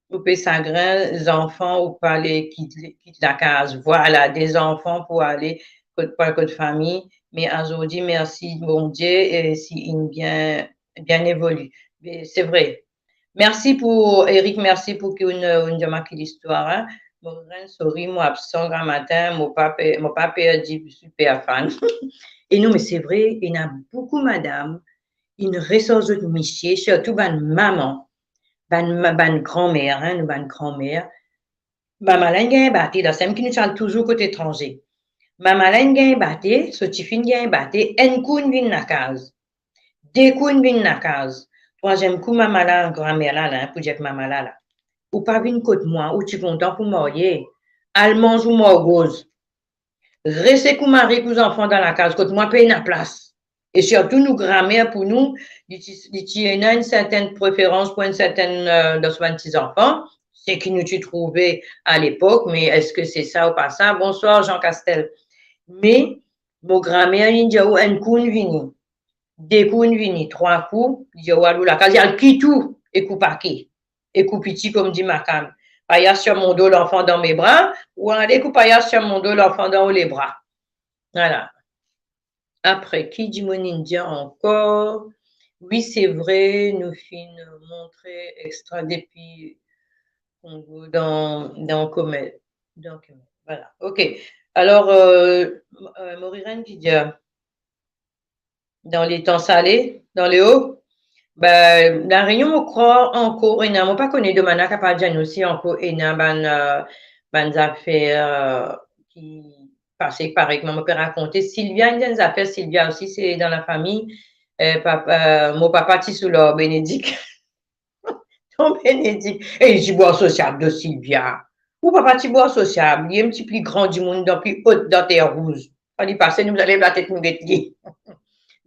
les enfants, ou pas les quitte la case. Voilà, des enfants pour aller pour le code famille. Mais aujourd'hui, merci, bon Dieu, et si il bien évolue. C'est vrai. Merci pour, Eric, merci pour qu'on ait marqué l'histoire. Hein. Mon grand souris, moi, absent grand matin, mon papa a dit super fan. Et non, mais c'est vrai, il y a beaucoup, madame, une ressource de métier, surtout ban maman, ban grand-mère, hein, ban grand-mère. Maman l'a gagné batté, dans celle qui nous parle toujours côté étranger. Maman l'a gagné batté, ce petit fin gagné batté, un coup vient na case. Deux coups vient na case. Troisième coup, maman là, grand-mère là, pour dire que maman là. Ou pas vin côté moi, ou tu content pour marier. Allemand ou morgose. Restez comme mari pour les enfants dans la case, côté moi paye la place. Et surtout, nous, grand-mère, pour nous, il y a une certaine préférence pour une certaine de soins petits enfants. C'est qui nous tu trouvais à l'époque, mais est-ce que c'est ça ou pas ça? Bonsoir, Jean Castel. Mais, mon grand-mère, il dit, un coup, vini. Deux coups, vini. Trois coups, il dit, la case, il y a le qui tout, et coup paquet. Et coup petit, comme dit Macam. Paya sur mon dos, l'enfant dans mes bras, ou aller coup paya sur mon dos, l'enfant dans les bras. Voilà. Après, qui dit mon indien encore? Oui, c'est vrai, nous fin montrer extra depuis Congo dans Comet. Donc, voilà. OK. Alors, Morirène qui dit dans les temps salés, dans les hauts, ben, la Réunion, on croit encore, et n'a pas connu de mana capable de aussi encore, et n'a ban affaires qui passaient par exemple, mon père raconter. Sylvia, une des affaires, Sylvia aussi, c'est dans la famille. Mon papa, Tissoula, Bénédicte. Ton Bénédicte. Et il dit, bois sociable de Sylvia. Ou papa, tu bois sociable. Il est un petit plus grand du monde, dans plus haute dans terre rouge. On dit, passez, nous allons la tête nous guetter.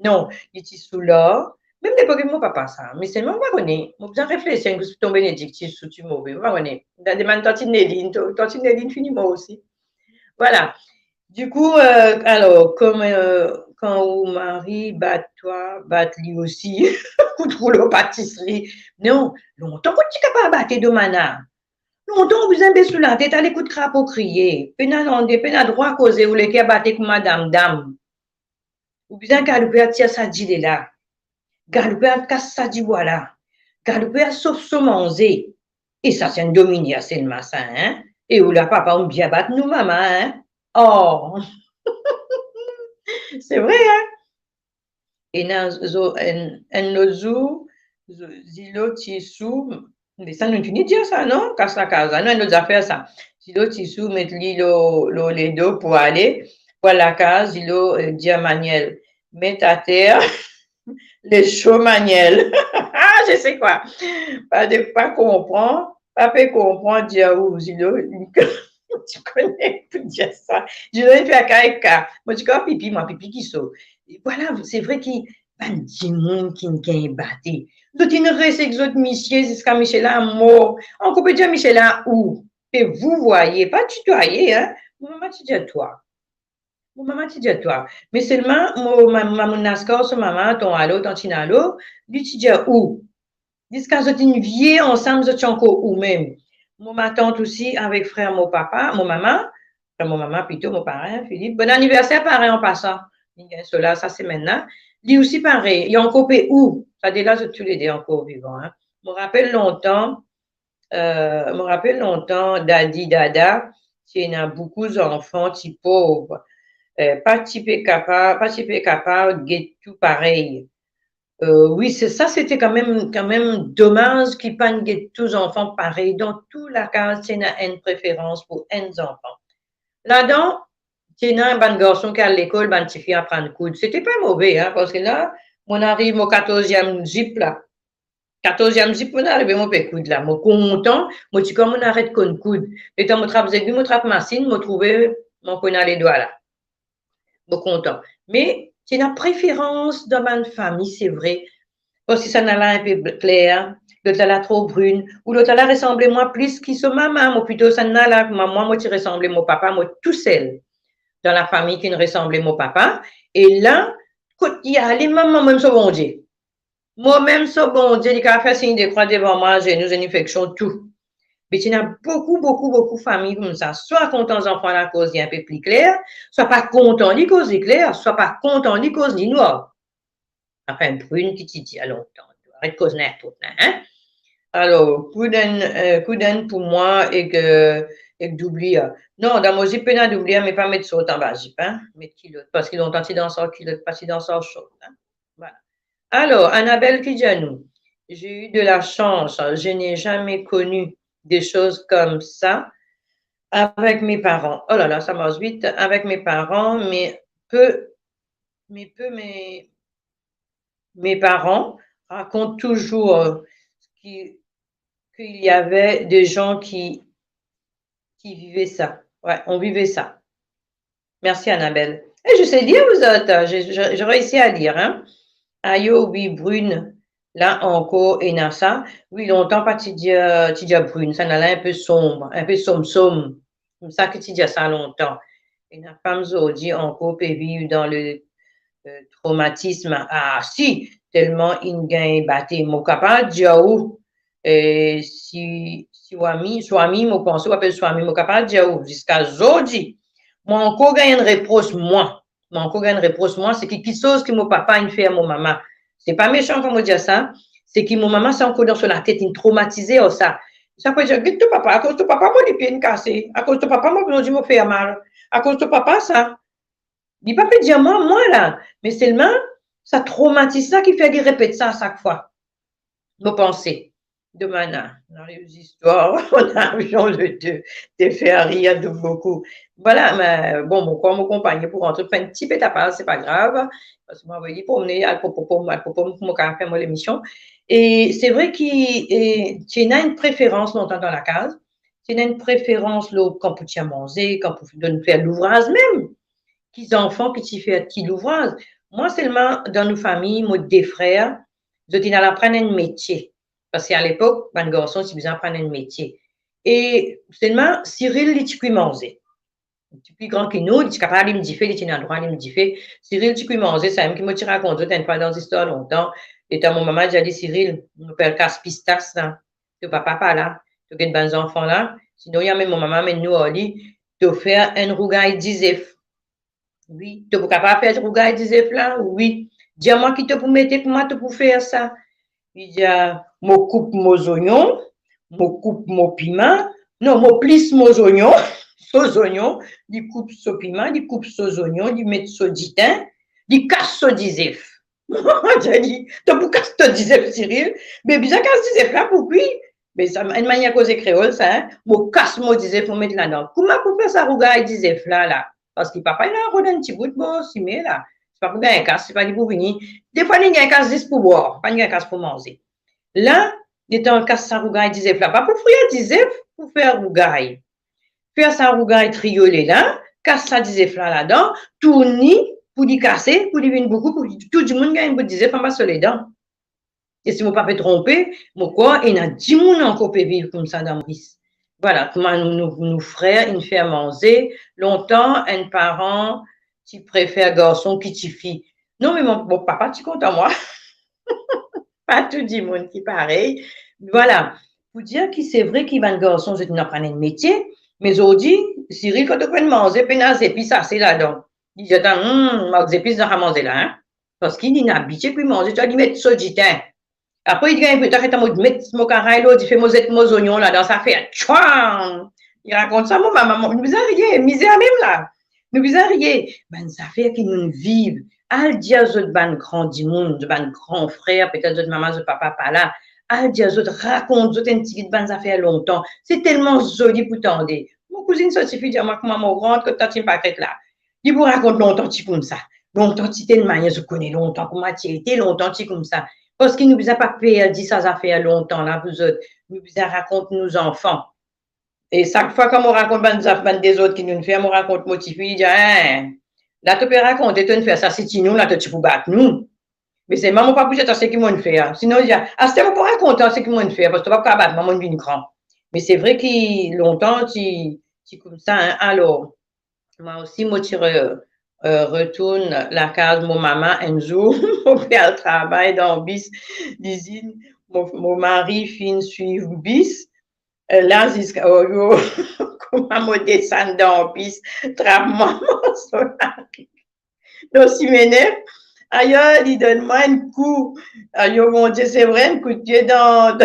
Non, il dit sous là. Même l'époque de mon papa, ça. Mais c'est moi, on va connaître. Moi, bien réfléchir que ton bénédictine sous tu mauvais. On va connaître. Dans des mains tantinéline, finit moi aussi. Voilà. Du coup, alors, comme quand au mari bat toi, bat lui aussi, ou trouve la pâtisserie. Non, longtemps que tu es capable de battre de mana. Longtemps, vous avez sous la tête, à l'écoute crapaud crier. Peine droit causer, ou les qui battre comme madame, dame. Ou bien galouper à tirer sa dit là. Galouper à casse sa dit voilà. Galouper à sauf se manger. Et ça, c'est un dominé, c'est le massin, hein. Et où la papa, on bien battre nous, maman, hein. Oh, c'est vrai, hein. Et dans en zilo tissu, Mais ça, nous finit de dire ça, non? Casse la case. Non, nous a fait ça. Si l'autre, il sous, mettre les dos pour aller, pour la case, il a dit à Manuel, mets à terre les chauds Manuel. Ah, je sais quoi. Pas comprendre, pas peut comprendre, dire où, Zilo, tu connais pour dire ça. Je l'ai fait à Kaika. Moi, je dis, pipi, moi, pipi qui saut. Voilà, c'est vrai qu'il y a des monde qui ne battu. D'autres, il reste avec autres messieurs jusqu'à Michel a mort. On peut dire Michel a où? Et vous voyez, pas tutoyer, hein? Maman, tu dis à toi. Maman, tu dis à toi. Mais seulement, mon nascar, son maman, ton allo, ton chinalo, lui, tu dis où? Jusqu'à ce une vieille ensemble, je encore ou même. Ma tante aussi, avec frère, mon papa, mon maman, plutôt, mon parrain, Philippe. Bon anniversaire, pareil, en passant. Cela, ça, c'est maintenant. Lui aussi, pareil. Il y a encore où? Ça, déjà, je tous les deux encore vivants, hein. Je me rappelle longtemps, Dadi, Dada, il y a beaucoup d'enfants, qui pauvres, pas typé capable, get tout pareil. Oui, c'est ça, c'était quand même dommage qu'ils prennent tous les enfants pareils. Dans toute la case, il y a une préférence pour un enfant. Là-dedans, il y a un bon garçon qui est à l'école, une petite fille à prendre coude. C'était pas mauvais, hein, parce que là, on arrive au 14e zip, là. 14e zip, on arrive au coude, là. Moi, content, moi, tu comme on arrête con coude. Et quand je trappe Zegui, je trappe Massine, je trouve mon connaît les doigts, là. Moi, content. Mais, c'est la préférence dans ma famille, c'est vrai. Parce que ça n'a l'air un peu clair, l'autre a l'air trop brune, ou l'autre a l'air ressembler moi plus qui sont maman, moi plutôt ça n'a l'air, moi tu ressemblais mon papa, moi tout seul dans la famille qui ne ressemblait mon papa. Et là, quand il y a les mamans, même ce bon Dieu. Moi-même, ce bon Dieu, il a fait signe de croix devant moi, j'ai une infection, tout. Mais il y a beaucoup de familles comme ça. Soit contents les enfants à la cause un peu plus clair, soit pas contents les causes claires, soit pas contents les causes noires. Enfin, brune qui dit à longtemps. Arrête de causer tout, hein? Alors, coup d'un pour moi et d'oublier. Non, dans mon zip, pas d'oublier, mais pas mettre saut en bas, zip, hein? Mettre kilote, parce qu'ils ont tenté dans son kilote, pas si dans son chaud, hein? Voilà. Alors, Annabelle qui dit à nous, j'ai eu de la chance, je n'ai jamais connu des choses comme ça avec mes parents. Oh là là, ça marche vite, avec mes parents, mais mes parents racontent toujours qu'il y avait des gens qui vivaient ça. Ouais, on vivait ça. Merci Annabelle. Et je sais dire, vous autres, j'ai réussi à lire. Hein? Ayo, oui, brune, là encore, et Nassa. Oui, longtemps, pas tu dis brune, ça n'a l'air un peu sombre, un peu somme. Comme ça que tu dis ça longtemps. Et la femme dit encore peut vivre dans le traumatisme. Ah, si, tellement il gagne batté. Mon capable de dire où, si Swami, mon pensée, on appelle Swami, mon capable de dire où, jusqu'à aujourd'hui. Moi, encore gagne une réponse, moi, c'est quelque chose que mon papa, il fait à mon maman. C'est pas méchant comme on dit ça. C'est que mon maman, c'est encore dans la tête, il traumatisé au ça. Ça peut dire, ton papa, à cause de papa, moi, les pieds cassés. À cause de papa, moi, je me fais mal. À cause de papa, ça. Il ne peut pas dire moi, là. Mais seulement, ça traumatise ça qui fait qu'il répète ça à chaque fois. Nos pensées. De mana, dans les histoires, on a envie de faire rire de beaucoup. Voilà, mais bon, mon compagnon pour rentrer, faire un petit peu ta part, c'est pas grave. Parce que moi, je pour venir à mon faire mon émission. Et c'est vrai qu'il y a une préférence longtemps dans la case. Il y a une préférence quand tu as mangé, quand tu donnes faire l'ouvrage même. Qui enfants qui fait qui l'ouvrage. Moi, seulement, dans nos familles, moi, des frères, je dis, à apprendre un métier. Parce qu'à l'époque, un garçon, si vous apprenez un métier. Et seulement, Cyril, il est manger. Il est plus grand que nous, il est capable de me dire, il est un droit, il me dit, Cyril, tu peux manger, c'est même qui me raconte, tu n'as pas dans l'histoire longtemps. Et ta mon maman, j'ai dit, Cyril, mon père casse pistache, là. Tu papa pas là. Tu as des bons enfants là. Sinon, il y a même mon maman, mais nous, on dit, tu faire un rougail d'isef. Oui, tu es capable de faire rougail d'isef là? Oui. Dis-moi qui te pour mettre, comment tu pour faire ça? Il dit, je coupe mes oignons, je coupe mon piment, non, je plisse mes oignons, il coupe ce piment, il coupe ce oignons, il met ce ditin, il casse ce disef. J'ai dit, tu peux casser ce disef, Cyril, mais bien casse ce disef là, pour lui, Mais ça, une manière causer créole, ça, hein. Mon casse, moi, disait, faut mettre là-dedans. Comment pour faire ça, rougaille, disait, là. Parce que papa, il a un petit bout de bon, si, mais là. C'est pas pour gagner un casse, c'est pas pour venir. Des fois, il y a un casse juste pour boire, pas un casse pour manger. Là, il était un casse, ça, rougaille, disait, là. Pas pour frire, disait, pour faire rougaille. Faire ça, rougaille, trioler là, casse ça, disait, là-dedans, tourner, pour lui casser, pour lui venir beaucoup, pour tout le monde gagne un bout de disait, pas sur les dents. Et si vous pas fait tromper, quoi, il y a 10 personnes encore qui vivre comme ça dans Maurice. Voilà, comment nous frères, ils fait manger. Longtemps, un parent qui préfère garçon qui t'y fille. Non, mais mon papa, tu comptes à moi. Pas tout le monde qui est pareil. Voilà. Pour dire que c'est vrai qu'il va un garçon, je n'apprends un métier, mais aujourd'hui, Cyril, quand tu peux manger, puis dans épices, ça, c'est là-dedans. Il dit, attends, les épices, dans manger là, hein. Parce qu'il n'a habitué, puis manger, tu vas lui mettre ça, gitin. Après, il dit, peut-être que tu mettre mon carré, il fait mes oignons là dans sa fête. Tchouan! Il raconte ça, mon maman. Nous faisons rien, misère même là. Nous faisons rien. Ben, ça fait qu'ils nous vivent. Al dire aux autres, ben, grand du monde, ben, grand frère, peut-être autres maman, autres papa, pas là. Al dire aux autres, raconte, autres, un petit ben, ça fait longtemps. C'est tellement joli pour t'entendre. Mon cousine, ça suffit de dire, moi, que maman rentre, que tu n'as pas là. Il vous raconte longtemps, tu comme ça. Longtemps, tu t'es une manière, je connais longtemps, comment tu étais, longtemps, tu comme ça. Parce qu'il ne nous a pas dit ça, ça fait longtemps, là, vous autres. Nous a raconté nos enfants. Et chaque fois qu'on raconte des autres qui nous fait, on raconte motif, il dit, hein, là, tu peux raconter, tu fais ça, c'est nous, là, tu peux battre nous. Mais c'est maman, pas bouger, ce qu'ils m'ont fait. Sinon, il dit, ah, c'est pas raconter ce qu'ils m'ont fait, parce que tu vas pas battre, maman, une grand. Mais c'est vrai que longtemps, tu comme ça, hein. Alors, moi aussi, moi, tu retourne la case de mon maman un jour, mon père travaille dans bis l'usine, mon mari finit suivre bis. Là, jusqu'à comment me descendre dans bis, trappe maman sur la rue. Donc, si m'énerve, ailleurs, il donne-moi un coup. Ailleurs, mon Dieu, c'est vrai, un coup de pied dans.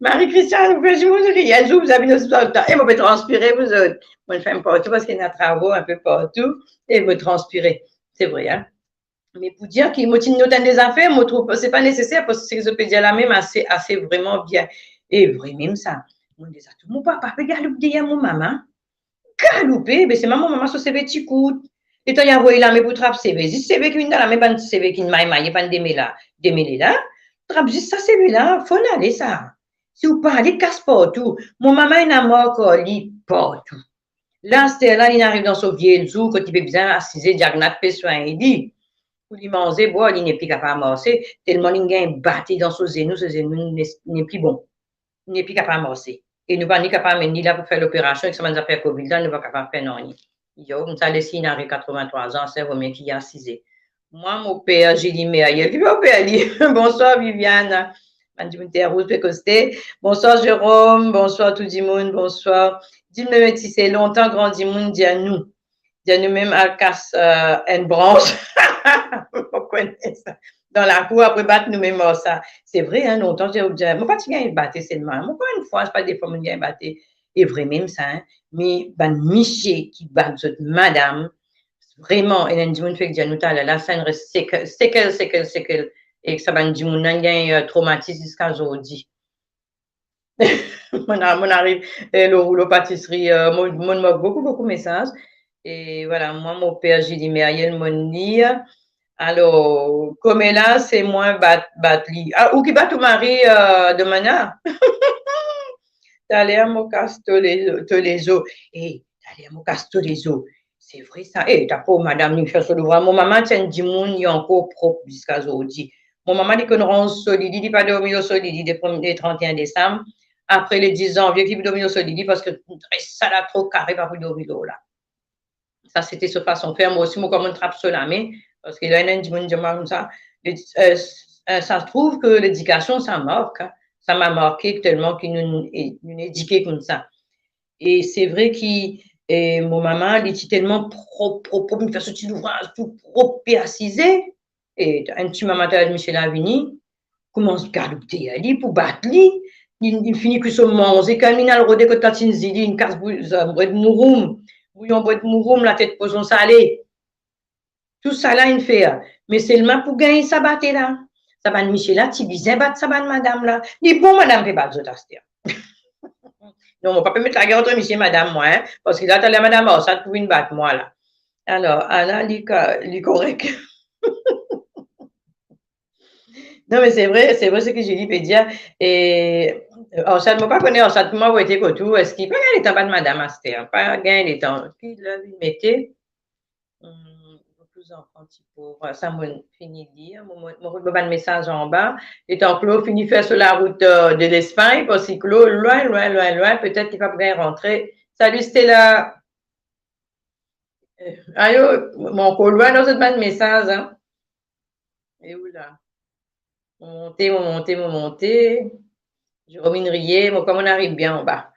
Marie-Christiane, vous avez nos temps. Et moi, je vais transpirer, vous autres. Moi, je ne fais pas tout parce qu'il y a des travaux un peu partout. Et je vais transpirer. C'est vrai, hein. Mais pour dire qu'il m'a dit des affaires, je trouve c'est pas nécessaire parce que je peux dire la même assez vraiment bien. Et vraiment, ça. Mon papa peut galoper derrière mon maman. Galoper, mais c'est maman, sur ses petits coups. Et toi, il y a envoyé la main pour trapper ses CV. Si c'est avec une dans la main, pas de CV qui ne maille, pas de démêler là. Trappe juste ça, celui-là, faut aller ça. Si vous parlez, casse partout. Mon maman, il a mort, lit partout. Là, c'est là, il arrive dans son vieil zoo, quand il peut bien assiser, diagnat, soin, il dit, pour lui manger, bon, il n'est plus capable de marcher, tellement il a un bâti dans son genou n'est plus bon. Il n'est plus capable de marcher. Et nous ne sommes pas capables ni là pour faire l'opération, et que ça m'a fait Covid, là, nous ne sommes pas capables de faire non. Comme ça, laissé, il arrive 83 ans, c'est vraiment qu'il a assisé. Moi, mon père, j'ai dit, mais il dit, mon père, bonsoir Viviane, bonsoir Jérôme, bonsoir tout le monde, bonsoir. Dis-moi si c'est longtemps grand du monde, dis à nous même à casse une branche, on connaît ça. Dans la cour, après battre nous même ça. C'est vrai, hein, longtemps, j'ai dit, moi, pas tu gagnes battre seulement. Moi, pas une fois, c'est pas des fois, je gagne battre. Et vrai même ça, hein. Mais, ben, Miché qui bat cette madame, vraiment, et un monde fait que Janouta, la scène reste séquelle, et que ça va dire, mon un traumatisme jusqu'à aujourd'hui. Mon arrive, le rouleau pâtisserie, mon m'a beaucoup de messages. Et voilà, moi, mon père, j'ai dit, mais aïe, mon dit, alors, comme là, c'est moins batli. Ah, ou qui bat ton mari de manière. T'as l'air, mon casse tous les os. Et t'as l'air, mon casse tous les os. C'est vrai ça. Et t'as pas madame nous fait sur le voir. Mon maman tient du monde, il est encore propre jusqu'à aujourd'hui. Mon maman dit qu'on rend solide, il dit pas dormir au solide le 31 décembre. Après les 10 janvier, il dormir au solide parce que ça l'a trop carré pas pour dormir là. Ça, c'était sur façon faire. Moi aussi, moi, comme on trappe sur la main, parce qu'il y a un du monde comme ça. Ça se trouve que l'éducation, ça marque. Hein. Ça m'a marqué tellement qu'il nous éduquait comme ça. Et c'est vrai que mon maman, elle était tellement propre, me faire ce petit ouvrage tout propre et assisé. Et un petit maman de Michel Avigny commence à galoper à lui pour battre lui. Il finit que se manger. Quand il a le rodé que tatine zili, une casse de mouroum. Bouillon boîte mouroum, la tête poisson salé. Tout ça là, il fait. Mais seulement pour gagner sa bataille là. Ça va Michel là, tu bizarre battre ça va madame là. Dis bon madame fait battre Astia. Non, on va pas mettre la guerre entre Michel et madame moi hein, parce que là tu as la madame ça te pouvait battre moi là. Alors Anna lui correct. Non mais c'est vrai ce que je lui peux dire et ça ne m'a pas connu ça pour moi été que tout est-ce qu'il pas gagner temps de madame Astia, pas gagner temps. Puis là il mettait plus enfants petit pauvre. Ça m'a fini de dire. Mon route de message en bas. Et tant Claude finit faire sur la route de l'Espagne, parce que Claude, loin, loin, loin, loin, peut-être qu'il va bien rentrer. Salut Stella. Aïe, mon col loin dans cette bande message. Hein. Et où là? Mon monté. Jérôme riait, comme on arrive bien en bas.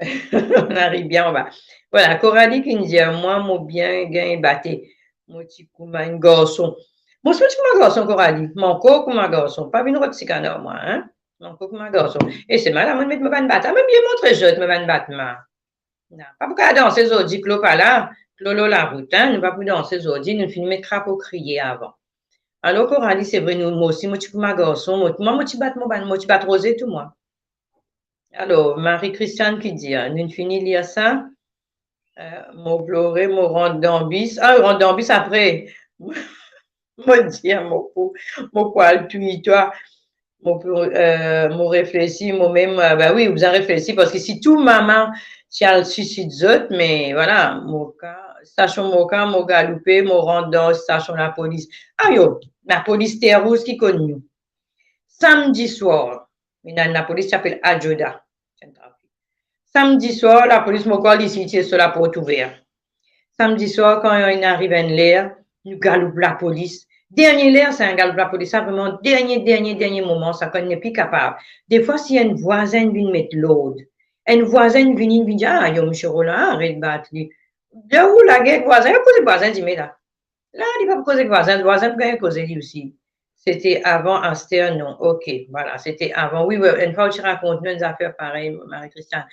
On arrive bien en bas. Voilà, Coralie qui nous dit, moi, mon bien, gain, batté. Moi, petit coup, un garçon. Moi, je suis un garçon, Coralie. Mon corps comme un garçon. Pas une route canard, moi, hein. Mon corps comme un garçon. Et c'est mal, moi, je me vais battre. Même bien montrer, je me vais battre, non, pas pour qu'elle danse aujourd'hui, Clo pas là. Clo la route, hein. Nous ne pas pour danser aujourd'hui. Nous finissons mettre crapaud crier avant. Alors, Coralie, c'est vrai, nous, moi aussi, moi, tu comme un garçon. Moi, tu battes, moi, tu battes rosé, tout, moi. Alors, Marie-Christiane qui dit, nous finissons de lire ça. Mon pleurer, mon rendre d'ambis. Ah, rendre d'ambis après. Moi, dire, mon poil, toi, mon réfléchi, mon même, ben oui, vous avez réfléchi parce que si tout maman, tient le suicide zot, mais voilà, mon cas, sachant mon cas, mon galoupé, mon rendre sachant la police. Ah, yo, la police terre rouge qui connaît. Samedi soir, la police s'appelle Adjoda. Samedi soir, la police m'a collé ici, sur la porte ouverte. Samedi soir, quand il arrive en l'air, nous galoupe la police. Dernier l'air, c'est un galoupe la police. Ça, vraiment, dernier moment, ça qu'on n'est plus capable. Des fois, si un voisin vient mettre l'aude, un voisin vient dire, ah, yo, monsieur Roland, arrête de battre lui. De où la guerre voisin? Il a posé voisin, dit, mais là. Là, il va pas causer voisin. Le voisin peut causer lui aussi. C'était avant Aster, non. OK, voilà, c'était avant. Oui, une fois, tu racontes une affaire pareilles, Marie-Christiane.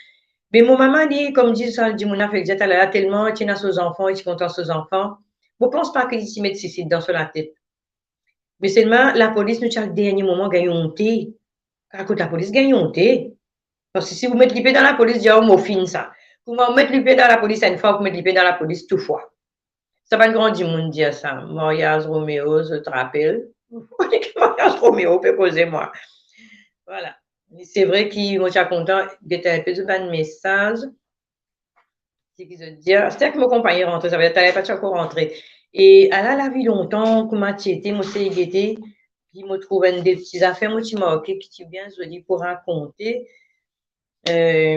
Mais mon maman dit, comme dit ça, dit mon affaire, elle a tellement, tu as ses enfants, et tu content ses enfants. Je ne pense pas qu'il s'y mette ceci dans la tête. Mais seulement, la police, nous, à le dernier moment, gagne honté. Quand la police gagne honté. Parce que si vous mettez l'épée dans la police, déjà, on fin ça. Vous mettez l'épée dans la police une fois, vous mettez l'épée dans la police tout fois. Ça va grand du monde dire ça. Mariage Roméo, je te rappelle. Mariage Roméo, peut poser moi. Voilà. C'est vrai qu'ils vont être contents d'être un peu de message. C'est qu'ils se disent, c'était que mon compagnon rentre, ça veut dire qu'elle pas encore rentré. Et elle a la vie longtemps, comment tu étais, moi c'est guetté, puis moi trouve des petites affaires, moi tu m'as qui tu bien joli pour raconter. Oui,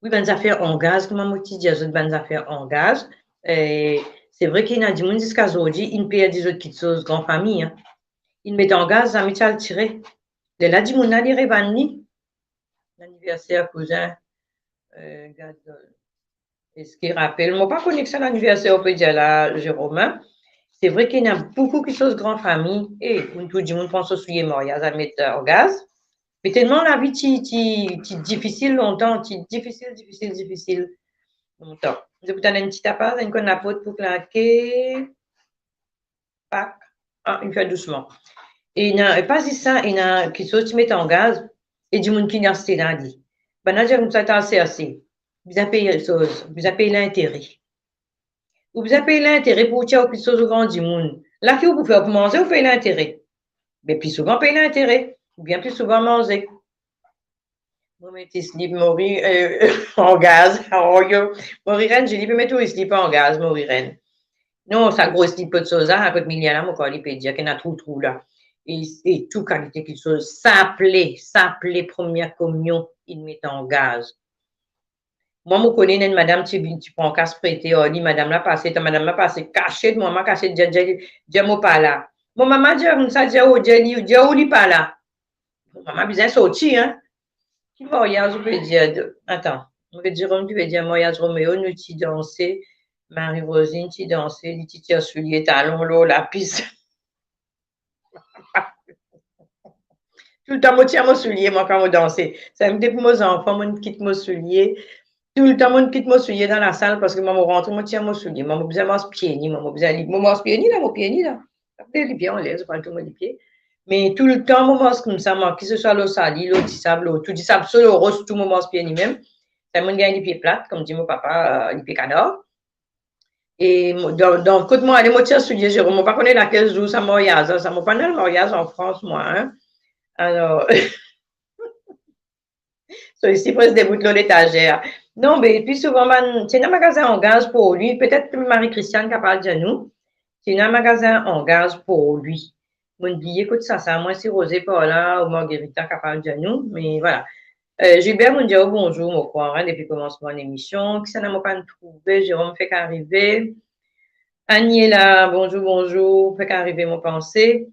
bonnes affaires en gaz, comment moi tu dis, des bonnes affaires en gaz. C'est vrai qu'il y a du monde jusqu'à aujourd'hui, il paye des autres petites choses, grande famille. Hein. Il met en gaz, ça m'est tiré. De là, du monde, il revenu. L'anniversaire, cousin. Est-ce qu'il rappelle? Moi, pas connu que ça l'anniversaire, on peut dire là, Jérôme. C'est vrai qu'il y a beaucoup de choses, grande famille. Et tout le monde pense au soulier mort, il y a à mettre en gaz. Mais tellement la vie est difficile longtemps, difficile longtemps. Je vous donne une petite appart, une conne à pote pour claquer. Pac. Ah, il fait doucement. Et il n'a pas dit ça, il y a qui chose qui met en gaz et du monde qui n'a pas là dit. Ben là, j'ai comme ça, assez. Vous avez payé chose, vous avez payé l'intérêt. Vous avez payé l'intérêt pour tirer plus de choses au grand du monde. Là, qui vous faire pour manger, vous payez l'intérêt. Mais plus souvent, payez l'intérêt. Ou bien plus souvent, manger. Vous mettez slip, mourir en gaz. Mourir, je dis, vous mettez slip en gaz, mourir. Non, ça gros slip de choses, à côté de milliard, là, mon corps, il peut dire qu'il y a trou là. Et tout qualité quelque chose, s'appelait première communion, il met en gaz. Moi, je connais une madame, tu prends casse prêté, oh, dit madame la passé, caché de moi, caché de moi pas là. Mon maman dit, ça dit, oh, dit, pas là. Maman, bien sorti, hein. Qui voyage, je peux dire, attends, on veut dire, tu veux dire, voyage Roméo, nous, tu dansais, Marie-Rosine, tu dansais, tu tires souliers, talons, l'eau, la piste. Tout le temps, moi, tiens mon soulier, moi, quand je dansais. Ça me dit pour mes enfants, moi, je quitte mon soulier. Tout le temps, moi, je quitte mon soulier dans la salle parce que moi, je rentre, moi, tiens mon soulier. Moi, je besoin de pied ni, moi, je besoin de pied ni, là, mon pied ni, là. Les pieds, on laisse, pas tout le monde les pieds. Mais tout le temps, moment comme ça, que ce soit l'eau sali, l'eau du sable, tout du sable, seul au rose, tout moment, pied lui-même. C'est mon gars, les pieds plates, comme dit mon papa, les pieds canards. Et dans côté moi, les motifs souliers, Jérôme, je ne connais pas laquelle joue ça mariage, ça m'a pas le mariage en France, moi. Hein? Alors, c'est ici presque des boutons d'étagère. Non, mais puis souvent, c'est un magasin en gaz pour lui. Peut-être que Marie-Christiane qui parle de nous. C'est un magasin en gaz pour lui. Mon billet écoute ça, moi c'est Rosé Paula ou Marguerita qui parle de nous, mais voilà. Gilbert me dit bonjour, mon coin, depuis le commencement de l'émission. Qui ça n'a pas trouvé? Jérôme fait qu'arriver. Annie est là, bonjour, fait qu'arriver mon pensée.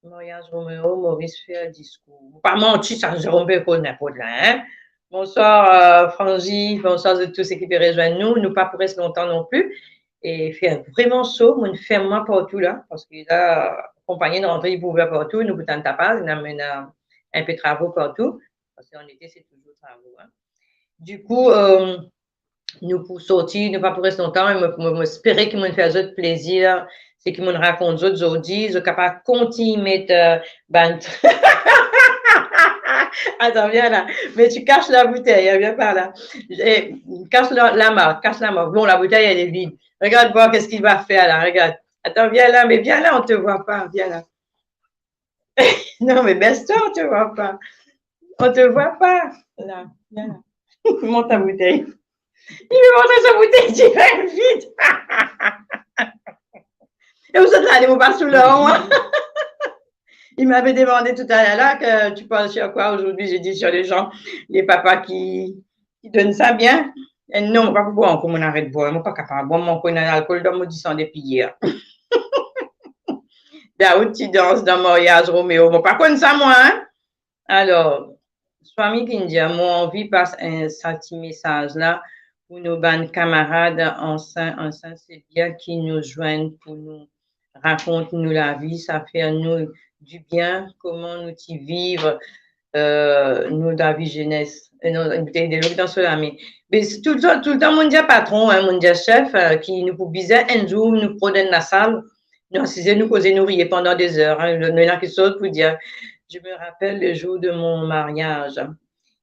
Mariage Roméo, Maurice fait un discours. Pas menti, ça, Jérôme peut connaître pas de là, hein. Bonsoir, Frangie, bonsoir de tous ceux qui peuvent rejoindre nous. Nous pas pour rester longtemps non plus. Et fait vraiment chaud, mon fermement partout là, parce que là, compagnie de rentrée, il pouvait partout, nous boutons de tapas, il amène un peu de travaux partout, parce qu'en été, c'est toujours travaux. Hein. Du coup, nous pour sortir, nous pas pour rester longtemps, et espérer qu'ils m'ont fait d'autres plaisir, c'est qu'ils m'ont raconté d'autres aujourd'hui, je capable de continuer de mettre Attends, viens là. Mais tu caches la bouteille, viens par là. Cache la marque, cache la marque. Bon, la bouteille, elle est vide. Regarde voir qu'est-ce qu'il va faire là, regarde. Attends, viens là, mais viens là, on ne te voit pas, viens là. Non, mais baisse-toi, on ne te voit pas. On ne te voit pas. Là, viens là. Monte ta bouteille. Il me montre sa bouteille, tu vas vite. Et vous êtes là, allez, vous pas sous l'or. Il m'avait demandé tout à l'heure là que tu penses sur quoi aujourd'hui. J'ai dit sur les gens, les papas qui donnent ça bien. Et non, pas pour boire, comme on arrête de boire. Je ne suis pas capable de boire mon coin d'alcool dans mon 10 ans depuis hier. Daoud, tu danses dans mariage Roméo. Bon, pas comme ça, moi. Hein? Alors, Swami Kindia, moi, envie passe un petit message là pour nos bonnes camarades enceints, c'est bien qui nous joignent pour nous raconter nous la vie. Ça fait nous du bien, comment nous y vivre, nous, la vie jeunesse, une bouteille de l'eau dans cela. Mais tout le temps, mon dia patron, hein, mon dia chef, qui nous proposait un jour, nous prenait la salle, nous assisait, nous causer, nous riait pendant des heures. Hein, il y en a qui sautent pour dire, je me rappelle le jour de mon mariage.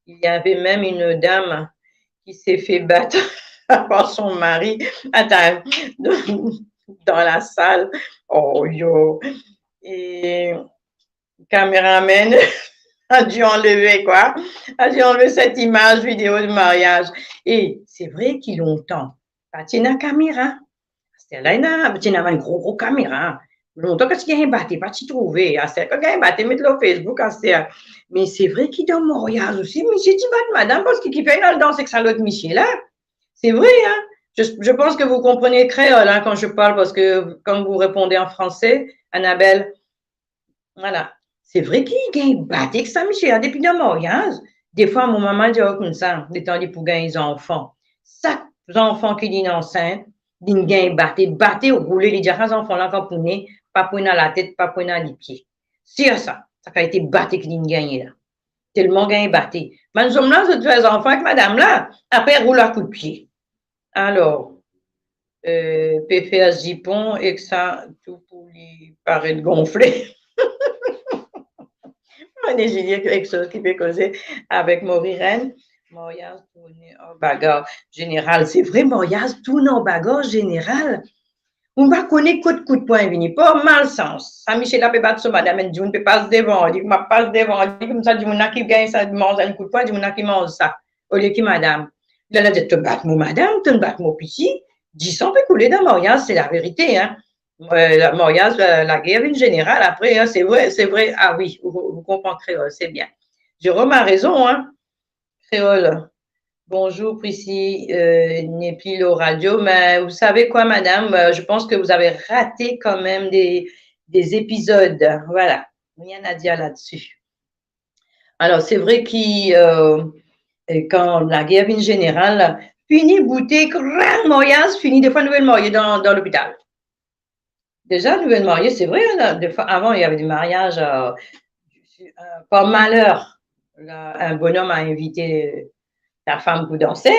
Il y avait même une dame qui s'est fait battre par son mari. Attends, dans la salle. Oh, yo. Et caméraman a dû enlever quoi? A dû enlever cette image vidéo de mariage. Et c'est vrai qu'il longtemps, tu as une caméra. C'est là, tu as une gros caméra. Longtemps que tu as battu, pas tu trouver. C'est quand tu as battu, mettre le Facebook. Mais c'est vrai qu'il dans mon mariage aussi. Monsieur, tu battes madame parce qu'il fait une danse avec sa l'autre Michel là. C'est vrai, hein? Je pense que vous comprenez créole hein, quand je parle parce que quand vous répondez en français, Annabelle, voilà. C'est vrai qu'il gagne battu avec ça, Michel, depuis le mariage. Des fois, mon maman dit comme ça, des temps pour gagner les enfants. Chaque enfant qui dit enceinte, il gagne battu, rouler, il dit à ces enfants-là, quand pour né, pas pour dans la tête, pas pour dans les pieds. C'est ça. Ça a été battu qu'il gagne là. Tellement gagne battu. Mais nous sommes là, ces deux enfants avec madame là, après, roule à coup de pied. Alors, PFS Jipon et que ça, tout pour lui paraître gonflé. On est génial quelque chose qui peut causer avec Mauriren. Mariage tourné en bagarre générale. C'est vrai, mariage tourné en bagarre générale. On va connaître coup de poing venu. Pas mal sens. Ça, Michel a peut battre sur madame, elle dit, on ne peut pas se devant. Elle dit, on ne passe devant. Elle dit, comme ça, dit, on a qui gagne ça, mange un coup de poing, dit, on a qui mange ça. Au lieu qui madame. Elle a dit, te battre mon madame, te battre mon petit. 10 ans peut couler dans le mariage, c'est la vérité, hein. Le mariage, la guerre une générale, après, hein, c'est vrai. Ah oui, vous comprenez créole, c'est bien. Jérôme a raison, hein. Créole. Bonjour, Priscille, Népilo Radio. Mais vous savez quoi, madame, je pense que vous avez raté quand même des épisodes. Voilà, rien à dire là-dessus. Alors, c'est vrai que quand la guerre une générale, fini bouteille, grand mariage, fini des fois nouvelle mariée dans l'hôpital. Déjà, nouvelle mariée, c'est vrai, hein, des fois, avant, il y avait des mariages par malheur. Là, un bonhomme a invité ta femme pour danser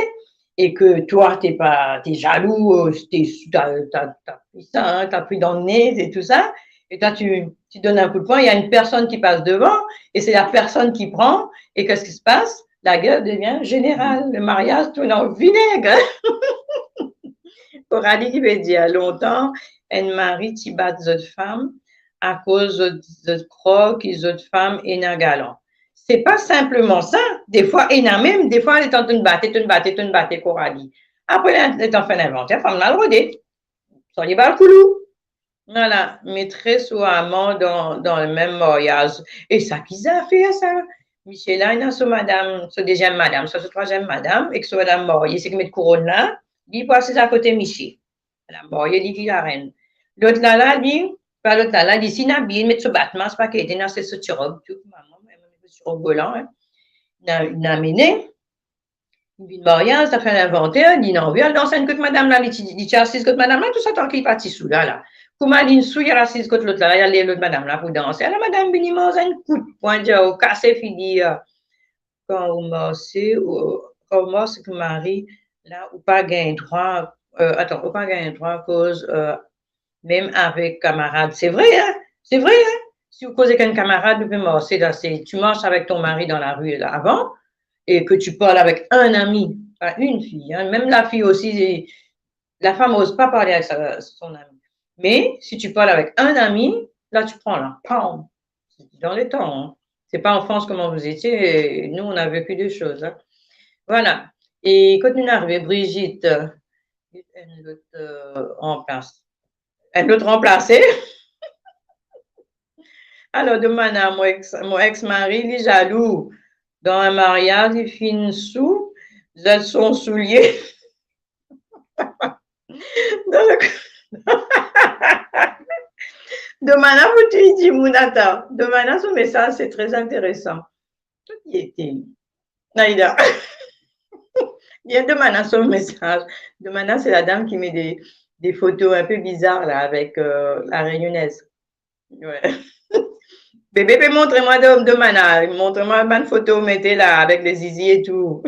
et que toi, t'es jaloux, t'as pris ça, hein, t'as pris dans le nez et tout ça. Et toi, tu donnes un coup de poing, il y a une personne qui passe devant, et c'est la personne qui prend, et qu'est-ce qui se passe? La guerre devient générale, le mariage tourne en vinaigre. Coralie qui veut dire longtemps, un mari qui bat d'autres femmes à cause de croire qu'ils autres femmes et n'a galant. C'est pas simplement ça. Des fois, et même, des fois, elle est en train de battre, Coralie. Après, elle est en train d'inventer, la femme l'a le rodé. Soyez pas le coulou. Voilà, mais très souvent dans le même mariage. Et ça, qui a fait ça? Michel, là, il a son madame, son deuxième madame, son troisième madame, et que son madame mariée, c'est qui met couronne là, il passe à côté Michel. La mariée, il dit la reine. L'autre là, dit, pas l'autre là, dit, si n'a bien, met ce battement, c'est pas qu'il est c'est ce robe, tout, maman, ce robe volant, hein. Il a amené, il dit, mariage, ça fait un inventaire, il dit, non, viens, dans une côte madame là, il dit, tiens, assise côte madame là, tout ça, tant qu'il est parti sous là. Comment il sous, il y a assise côte l'autre là, il y a l'autre madame là pour danser. Alors, madame, il mange un coup de poing, il a cassé, fini, quand on c'est que Marie, là, ou pas gagne droit, ou pas gagne droit à cause, même avec camarades. C'est vrai, hein? C'est vrai, hein? Si vous causez avec un camarade, vous pouvez marcher, tu marches avec ton mari dans la rue là, avant, et que tu parles avec un ami, pas une fille, hein? Même la fille aussi, la femme n'ose pas parler avec son ami. Mais si tu parles avec un ami, là, tu prends la palme. Dans les temps, hein. C'est pas en France comment vous étiez. Nous, on a vécu des choses. Hein. Voilà. Et quand nous arrivons, Brigitte, elle l'autre remplacée. Alors, demande à mon ex-mari, il est jaloux. Dans un mariage, il finit sous, ils sont souliers. Demande à vous, tu dis, Mounata. Demande à son message, c'est très intéressant. Tout y était. Naïda. Il y a Demana son message. Demana, c'est la dame qui met des photos un peu bizarres là avec la réunionnaise. Ouais. Bébé, montrez-moi Demana. Montrez-moi une photo, mettez là avec les zizi et tout.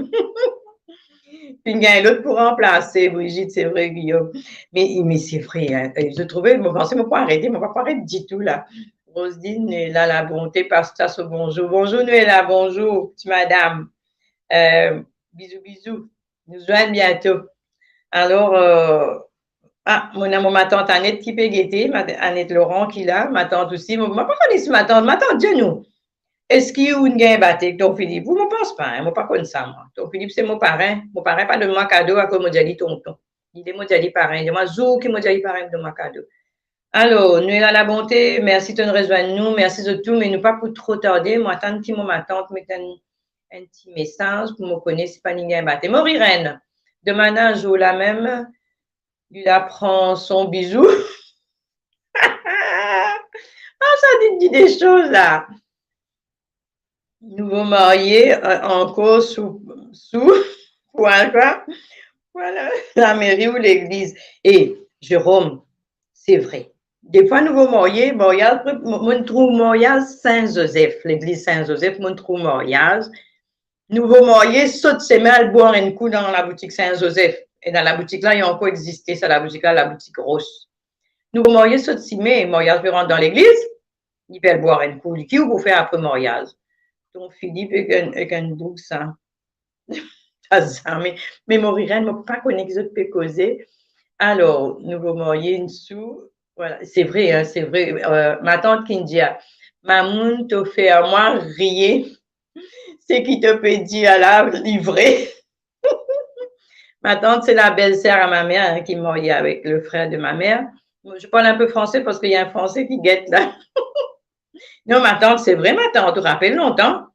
Puis il y a l'autre pour remplacer, Brigitte, c'est vrai, Guillaume. Mais c'est vrai, hein. Je trouvais, je pensais, je ne pas arrêter, je ne pas arrêter du tout là. Roselyne est là, la bonté, Pastas, bonjour. Bonjour, Noëlla, bonjour, petite madame. Bisous, bisous. Nous joignons bientôt. Alors, ma tante Annette qui peut guetter, Annette Laurent qui est là, ma tante aussi. Je ne pas connaître ma tante, dis-nous. Est-ce qu'il y a une gain avec ton Philippe? Vous ne me pensez pas, hein? Je ne pas connais ça, moi. Ton Philippe, c'est mon parrain. Mon parrain, pas de moi cadeau à cause de mon tonton. Il est mon parrain. De moi, Zou qui m'a dit parrain de mon cadeau. Alors, nous à la bonté, merci de nous rejoindre nous, merci de tout, mais nous pas pour trop tarder. Moi, tant que ma tante met un petit message pour me connaître, c'est pas ni gain battre. Marie Reine, demain un jour la même, il apprend son bisou. Ça dit des choses là. Nouveau marié, encore sous quoi? Voilà, la mairie ou l'église. Et Jérôme, c'est vrai. Des fois, nouveau marié, mon trou mariage Saint-Joseph, l'église Saint-Joseph, mon trou mariage. Nouveau marié, saute ses mains, elle boire un coup dans la boutique Saint-Joseph. Et dans la boutique là, il y a encore existé, c'est la boutique là, la boutique grosse. Nouveau marié, saute ses mains, mariage peut rentrer dans l'église, il peut boire un coup. Qui vous faire après mariage? Donc, Philippe, avec un bouc, ça. Mais Maurienne, je ne peux pas connaître les autres peut causer. Alors, nouveau marié, une sous. Voilà, c'est vrai, hein, c'est vrai. Ma tante qui me dit, Mamoun te fait à moi rire. C'est qui te peut dire à la livrée. Ma tante, c'est la belle-sœur à ma mère hein, qui est mariée avec le frère de ma mère. Je parle un peu français parce qu'il y a un français qui guette là. Non, ma tante, c'est vrai, ma tante. Tu te rappelles longtemps?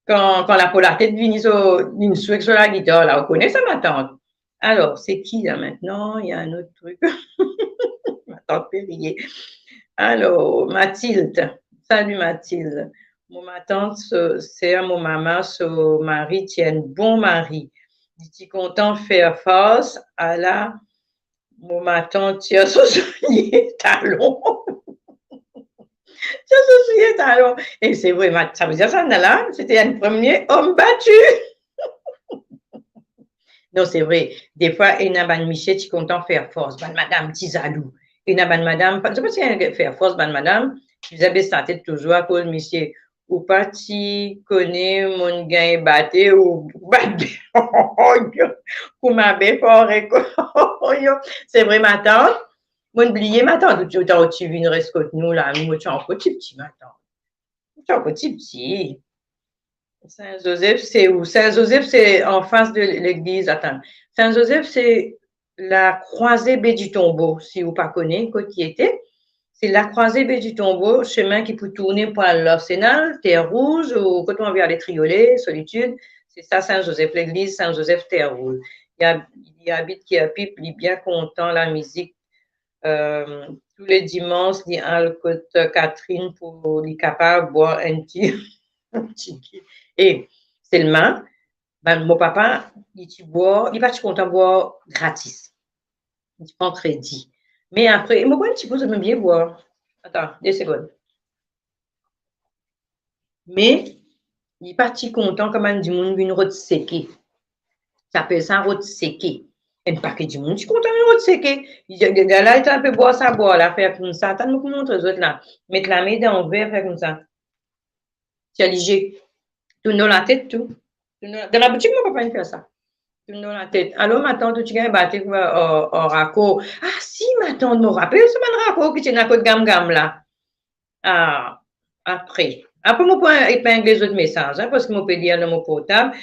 Quand la polarité vient sur la guitare, là, on connaît ça, ma tante. Alors, c'est qui là maintenant? Il y a un autre truc. Ma tante Périer. Alors, Mathilde. Salut Mathilde. Ma tante, c'est mon maman, son mari, tient un bon mari. Il est content de faire face à la. Ma tante tient son soulier talon. Ça se souvient talon. Et c'est vrai, ça veut dire ça, là, c'était un premier homme battu. Non, c'est vrai. Des fois, il y a une Michel qui est content de faire force. Madame Tizalou. Et la bonne madame, je ne sais pas si elle fait force, bonne madame, qui faisait baisser sa tête toujours à cause de monsieur. Ou pas si connaît mon gain batté ou batté. Pour ma belle forêt. C'est vrai, ma tante. Mon oublié, ma tante, tu as vu une rescotte, nous, là, nous, tu es un petit, ma tante. Tu es un petit. Saint-Joseph, c'est où? Saint-Joseph, c'est en face de l'église. Attends. Saint-Joseph, c'est la croisée baie du Tombeau, si vous ne connaissez pas qui était. C'est la croisée baie du Tombeau, chemin qui peut tourner pour l'Arsenal, Terre Rouge, ou quand on vient les Triolet, Solitude. C'est ça, Saint-Joseph, l'église Saint-Joseph, Terre Rouge. Il y a habite qui a pipe, il est bien content, la musique. Tous les dimanches, il y a le côté Catherine pour les capables de boire un petit. Et seulement, ben, mon papa, il n'est pas content de boire gratis. Il prend crédit. Mais après, moi, un petit peu, j'aime bien boire. Attends, 2 secondes. Mais, il n'est pas content comme un du monde une route séquée. Ça s'appelle ça route séquée. Et pas que du monde, je suis content d'une route séquée. Le gars là, il est un peu boire ça, boire, là, faire comme ça. Attends, nous montre aux autres là. Mettre la main dans le verre, faire comme ça. C'est léger. Tout dans la tête, tout. Dans la boutique, mon papa, il fait ça. Tout dans la tête. Alors, ma tante, tu gagnes battre au raccord. Ah, si, ma tante me rappelle, c'est mon raccord qui est dans la côte gamme là. Ah, après. Après, je peux épingler les autres messages, hein, parce que je peux dire dans mon portable.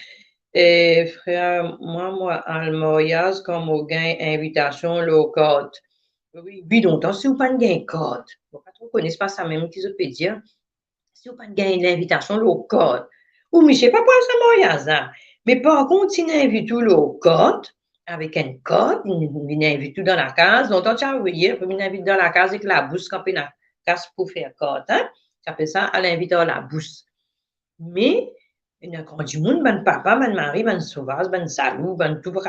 Et frère, moi, almoyage, comme on gagne invitation, le code. Oui, donc, si vous pas gagne code, vous ne connaissez pas ça même qui se peut dire. Si vous pas gagne l'invitation, le code. Ou, mais je ne sais pas pour ça, mariage, mais par contre, si vous invitez le code, avec un code, vous invite tout dans la case, donc, tu as envoyé, vous invite dans la case avec la bouche, quand vous la case pour faire code, hein. Ça fait ça à l'invitation la bouche. Mais, il y a quand du monde, ben papa, ben mari, ben sauvage, ben salou, ben tout, moi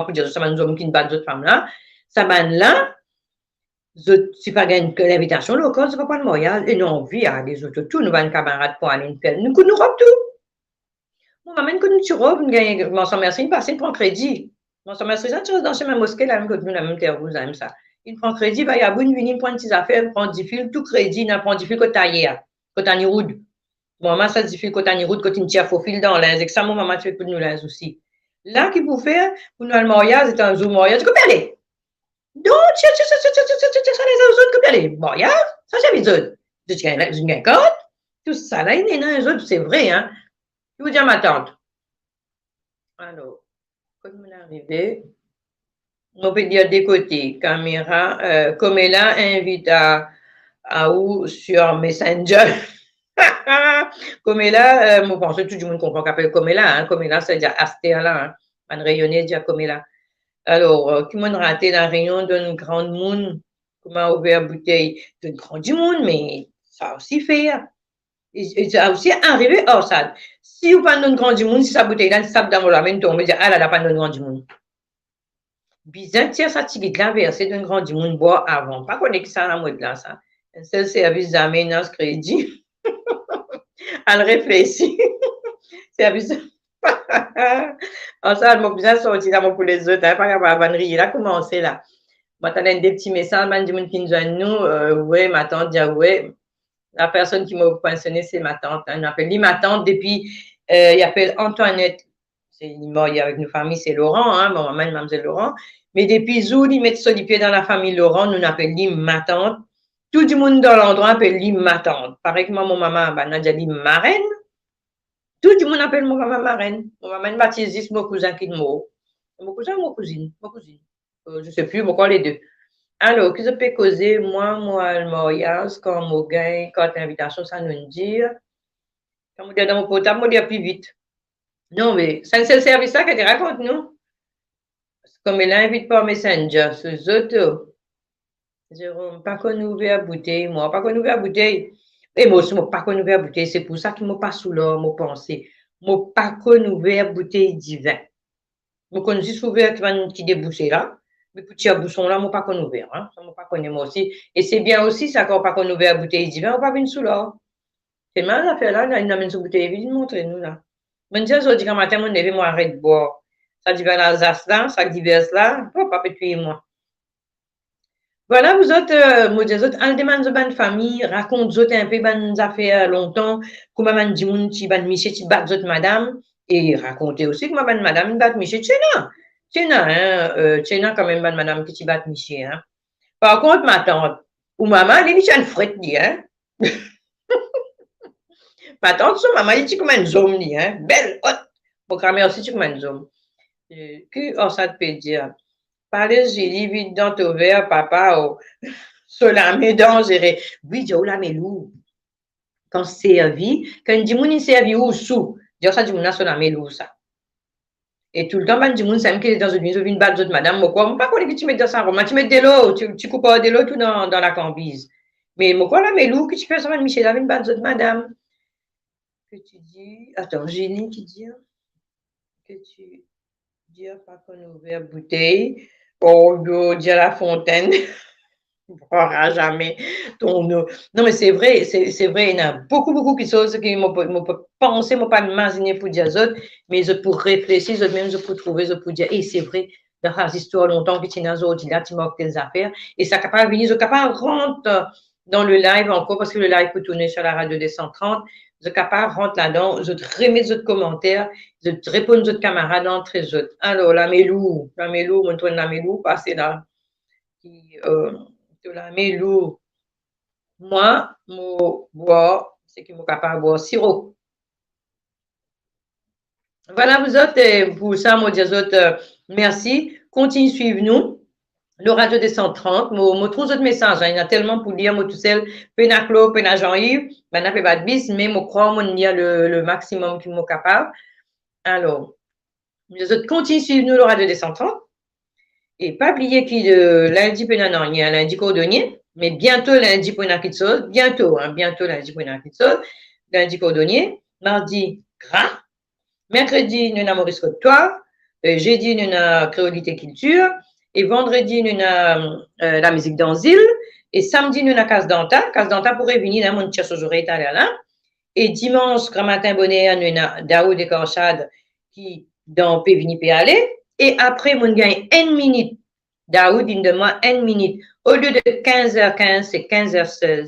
pour dire ça, ben homme qui ne bat d'autres femmes là, ça ben là, si pas gagne que l'invitation locale, c'est pas le mariage, et non, vie à des autres, tout, nous, ben camarades pour aller une pelle, nous robe tout. Moi, maman, quand nous robe, nous gagnons, mon sang merci, il passe, il prend crédit. Mon sang merci, ça, tu restes dans chez ma mosquée, là, même que nous, la même terre rouge, même ça. Il prend crédit, il y a une il prend des affaires, il prend 10 fils, tout crédit, il prend 10 fils que taillé, que t'as route. Maman, ça difficile quand on route, quand on tire faux fil dans l'inz. Et que ça, mon maman, tu fais pour nous l'inz aussi. Là, qui vous fait, pour nous, le mariage, c'est un jour mariage. Tu peux aller. Donc, ça, les autres, tu peux aller. Mariage, ça, j'ai besoin. Tu gagnes compte. Tout ça, là, il y a un autres, c'est vrai, hein. Je vous dis à ma tante. Alors, quand on est arrivé, on peut dire des côtés, caméra, comme elle a invite à où sur Messenger. Comme là, moi, pense que tout le monde comprend qu'appelle comme là, hein. Comme là, c'est déjà Astéa là, hein. Un rayonné déjà comme là. Alors, qui m'a raté la réunion d'un grand monde, comment ouvert bouteille d'un grand du monde, mais ça a aussi fait. Et ça a aussi arrivé hors ça. Si vous parlez d'un grand du monde, si ça bouteille là, ça dans la main, on me dit, ah là, là, pas d'un grand du monde. Bizarre, tiens, ça tigite là, versé d'un grand du monde, boire avant. Pas qu'on est que ça la mode là, ça. Un seul service d'aménage crédit. Elle réfléchit. Service. En ça, elle m'a bien sorti là pour les autres. Pas capable de rire. Il a commencé là. Maintenant, des petits messages, man, du monde qui nous a nous. Ouais, ma tante dit, ouais. La personne qui m'a pensionné, c'est ma tante. Hein. On appelle lui ma tante depuis, il appelle Antoinette. C'est mort avec nos familles, c'est Laurent, hein, mon maman, mademoiselle Laurent. Mais depuis Zou, il met sur les pieds dans la famille Laurent, nous appelle lui ma tante. Tout le monde dans l'endroit appelle lui ma tante. Pareil que moi, mon maman, ben, Nadia dit marraine. Tout le monde appelle mon maman marraine. Mon maman baptise mon cousin qui est mort. Mon cousin ou mon cousine? Mon cousine. Je ne sais plus, pourquoi les deux. Alors, qu'est-ce que je peux causer? Moi, le mariage, quand mon gain, quand l'invitation, ça nous dit. Quand on dit dans mon portable, on dit plus vite. Non, mais c'est le service là qu'elle raconte, nous. Comme elle invite par Messenger, ces autres. Jérôme, pas qu'on ouvre bouteille, moi, pas qu'on ouvre bouteille. Et moi aussi, moi, pas qu'on ouvre bouteille, c'est pour ça qu'il m'a pas sous l'or, mon pensée. Moi, pas qu'on ouvre bouteille divin. Moi, qu'on juste ouvert qui débouche là. Mais petit bouchon là, moi, pas qu'on ouvre, hein. Ça, moi, pas qu'on moi aussi. Et c'est bien aussi, ça, quand pas qu'on ouvre bouteille divin, on pas venir sous l'or. C'est mal l'affaire là, il amène sur bouteille vide, montrez-nous là. Je dis, aujourd'hui, quand matin, mon neveu m'a arrêté de boire. Ça divers l'Alsace là, ça divers là, pas tuer moi. Voilà, vous autres, moi, des autres, al demande de bonne famille, raconte vous autres un peu bonnes affaires longtemps, comment man dit moun, ti ban miché, ti bat autres madame, et racontez aussi comment ban madame bat miché, tchena, quand même, ban madame qui ti bat miché, hein. Par contre, ma tante, ou maman, elle est miché une frette, dit, hein. Ma tante, son maman, elle est comme un zoom, dit, hein. Belle, hot. Pour grand-mère aussi, tu comme un zoom. Que, oh, ça te peut dire. Parlez, j'ai dit, vite dans ton verre, papa, oh. Sur la main géré. Oui, j'ai la melou. Quand servi, quand dit moun servi ou sous, j'ai ça dit moun sur la melou ça. Et tout le temps, ben dit moun ça me qui dans une balle d'autre madame, moi quoi, pas connaît que tu mets dans ça, tu mets de l'eau, tu coupes de l'eau tout dans la cambise. Mais moi quoi la melou que tu fais ça, Michel, avec une balle d'autre madame. Que tu dis, attends, Génie qui dit que tu dis pas qu'on a ouvert bouteille, oh, dis à la fontaine. Pourra jamais ton eau. Non, mais c'est vrai, il y en a beaucoup qui sont qui m'ont pensé, m'ont pas imaginé pour dire autres, mais je pour réfléchir, je même je pour trouver, je pour dire, et c'est vrai, dans les histoires longtemps que tu n'as dit là, tu manques tes affaires, et ça capable venir, je capable rentrer dans le live encore, parce que le live peut tourner sur la radio des 130, je capable rentrer là-dedans, je te remets d'autres commentaires, je te réponds aux autres camarades entre les autres. Alors, la Mélou, montre la Mélou, passez là. Qui, de la melou. Moi, je bois, c'est que je suis capable de boire sirop. Voilà, vous autres, pour ça, moi, dis aux autres, merci. Continuez à suivre nous. Le radio des 130, je trouve d'autres messages. Il y en a tellement pour lire, moi, tout seul. Penaclo, Pena Jean-Yves, je n'ai pas de bis, mais je crois que je lire le maximum que je suis capable. Alors, les autres, continuez à suivre nous, le radio des 130. Et pas oublier qu'il lundi, il y a lundi cordonnier. Mais bientôt, lundi pour une chose, bientôt lundi pour une chose, lundi cordonnier, mardi gras, mercredi nous avons Maurice Côte-Toire, jeudi nous avons créolité culture, et vendredi nous avons la musique d'Anzil, et samedi nous avons Casse Danta pourrait venir dans mon cherche aujourd'hui là, et dimanche grand matin bonnet nous avons Daoud et Korchad qui dans peut venir peut aller, et après mon gagne 1 minute. Daoud, il demande 1 minute. Au lieu de 15h15, c'est 15h16. Je ne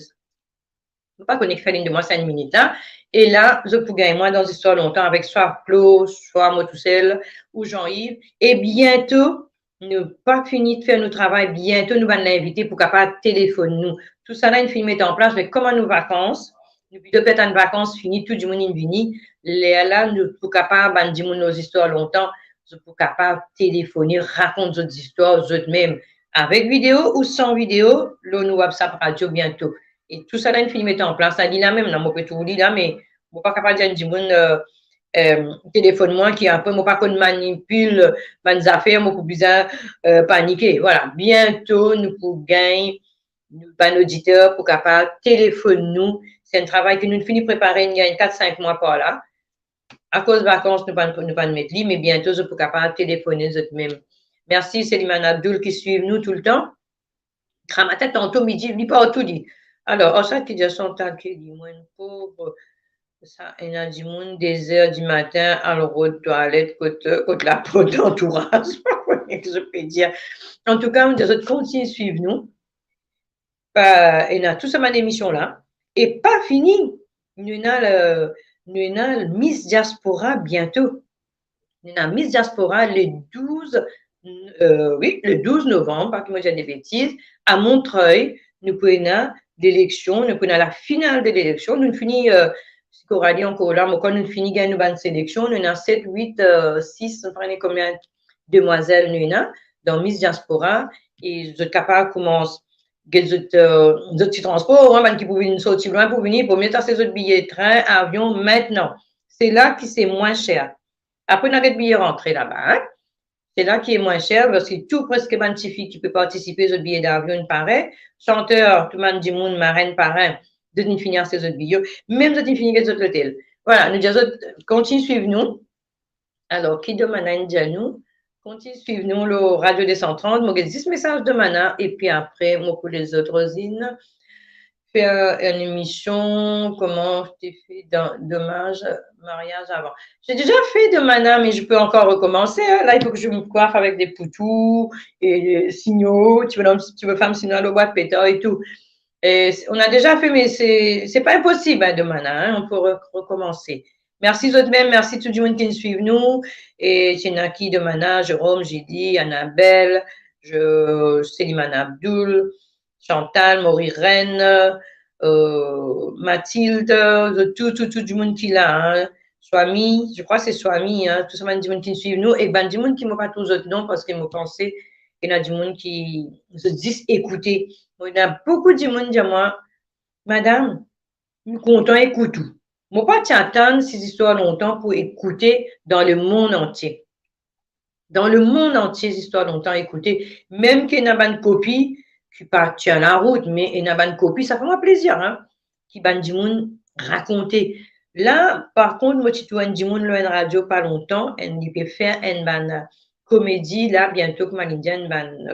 peux pas connaître fait de moi 5 minutes là. Et là, je peux gagner moi dans l'histoire longtemps avec soit Claude, soit moi tout seul, ou Jean-Yves. Et bientôt, nous pas fini de faire notre travail. Bientôt, nous allons l'inviter pour capable téléphoner nous. Tout ça là, une film est en place, mais comme nos vacances, depuis deux peut-être une vacances finies, tout du monde est venu. Là, nous sommes capables de dire nos histoires longtemps. Je suis capable de téléphoner, raconter des histoires, eux-mêmes, avec vidéo ou sans vidéo, là, nous WhatsApp radio bientôt. Et tout ça, là, une film est en place. Ça dit là même, là, moi, je peux tout vous dire là, mais je ne suis pas capable de dire, téléphone-moi qui un peu, moi, pas qu'on manipule mes affaires, moi, pour bizarre, paniquer. Voilà. Bientôt, nous pouvons gagner, nous, pas auditeur, pour capable téléphoner nous. C'est un travail que nous finissons de préparer, il y a 4-5 mois par là. À cause de vacances, nous ne pas mettre lui, mais bientôt, je peux capable de téléphoner eux-mêmes. Merci, Célimane Abdoul qui suivent nous tout le temps. Kramata, tantôt midi, il pas tout dit. Alors, ça qui dit son temps qui dit, moi, une pauvre, ça, il y a du monde des heures du matin, à l'eau de toilette, côté la peau d'entourage, je peux dire. En tout cas, on dit, continuez de suivre nous. Il y a tout ça, ma émission là. Et pas fini. Nous avons Miss Diaspora bientôt. Nous avons Miss Diaspora le 12 novembre, pas que moi j'ai des bêtises, à Montreuil. Nous prenons l'élection, nous prenons la finale de l'élection. Nous finissons, si Coralie encore là, quand nous finissons gagner une sélection, nous avons 7, 8, 6, on prenait combien de demoiselles nous avons dans Miss Diaspora. Et je suis capable de commencer. Des autres transports, hein, qui pouvaient nous sortir loin pour venir, pour mettre ces autres billets de train, avion, maintenant. C'est là qui c'est moins cher. Après, on a des billets rentrés là-bas. Hein? C'est là qui est moins cher parce que tout presque magnifique qui peut participer aux autres billets d'avion, pareil. Chanteur, tout le monde dit monde, marraine, parrain, de nous finir ces autres billets. Même de nous finir les autres hôtels. Voilà, nous disons, continuez, suivez-nous. Alors, qui demande à nous? Continuez, suivez-nous le radio des 130. Moi, j'ai 10 messages de Mana et puis après, moi, pour les autres usines. faire une émission, comment je t'ai fait dommage, mariage avant. J'ai déjà fait de Mana, mais je peux encore recommencer. Hein. Là, il faut que je me coiffe avec des poutous et des signaux. Tu veux faire un signal au bois de pétard et tout. Et on a déjà fait, mais c'est pas impossible hein, de Mana. Hein. On peut recommencer. Merci aux autres même, merci tout le monde qui nous suit nous. Et Chinaki de Mana, Jérôme, Jidi, Annabelle, Célimane Abdul, Chantal, Maurice Rennes, Mathilde, tout le monde qui l'a. Hein. Swami, je crois que c'est Swami, hein, tout ça, il y a du monde qui nous suit nous. Et ben, du monde qui ne m'ont pas tous les autres noms parce qu'ils m'ont pensé qu'il y a du monde qui se disent écouter. Il y a beaucoup de monde qui disent moi, madame, je suis content d'écouter tout. Je ne pas t'attendre ces histoires longtemps pour écouter dans le monde entier. Dans le monde entier, ces histoires longtemps écouter. Même qu'il y a une copie qui partit à la route, mais il y a une copie, ça fait moi plaisir, hein, qui va du monde raconter. Là, par contre, moi, si tu vois du monde une radio pas longtemps, elle peut faire une comédie, là, bientôt, comme une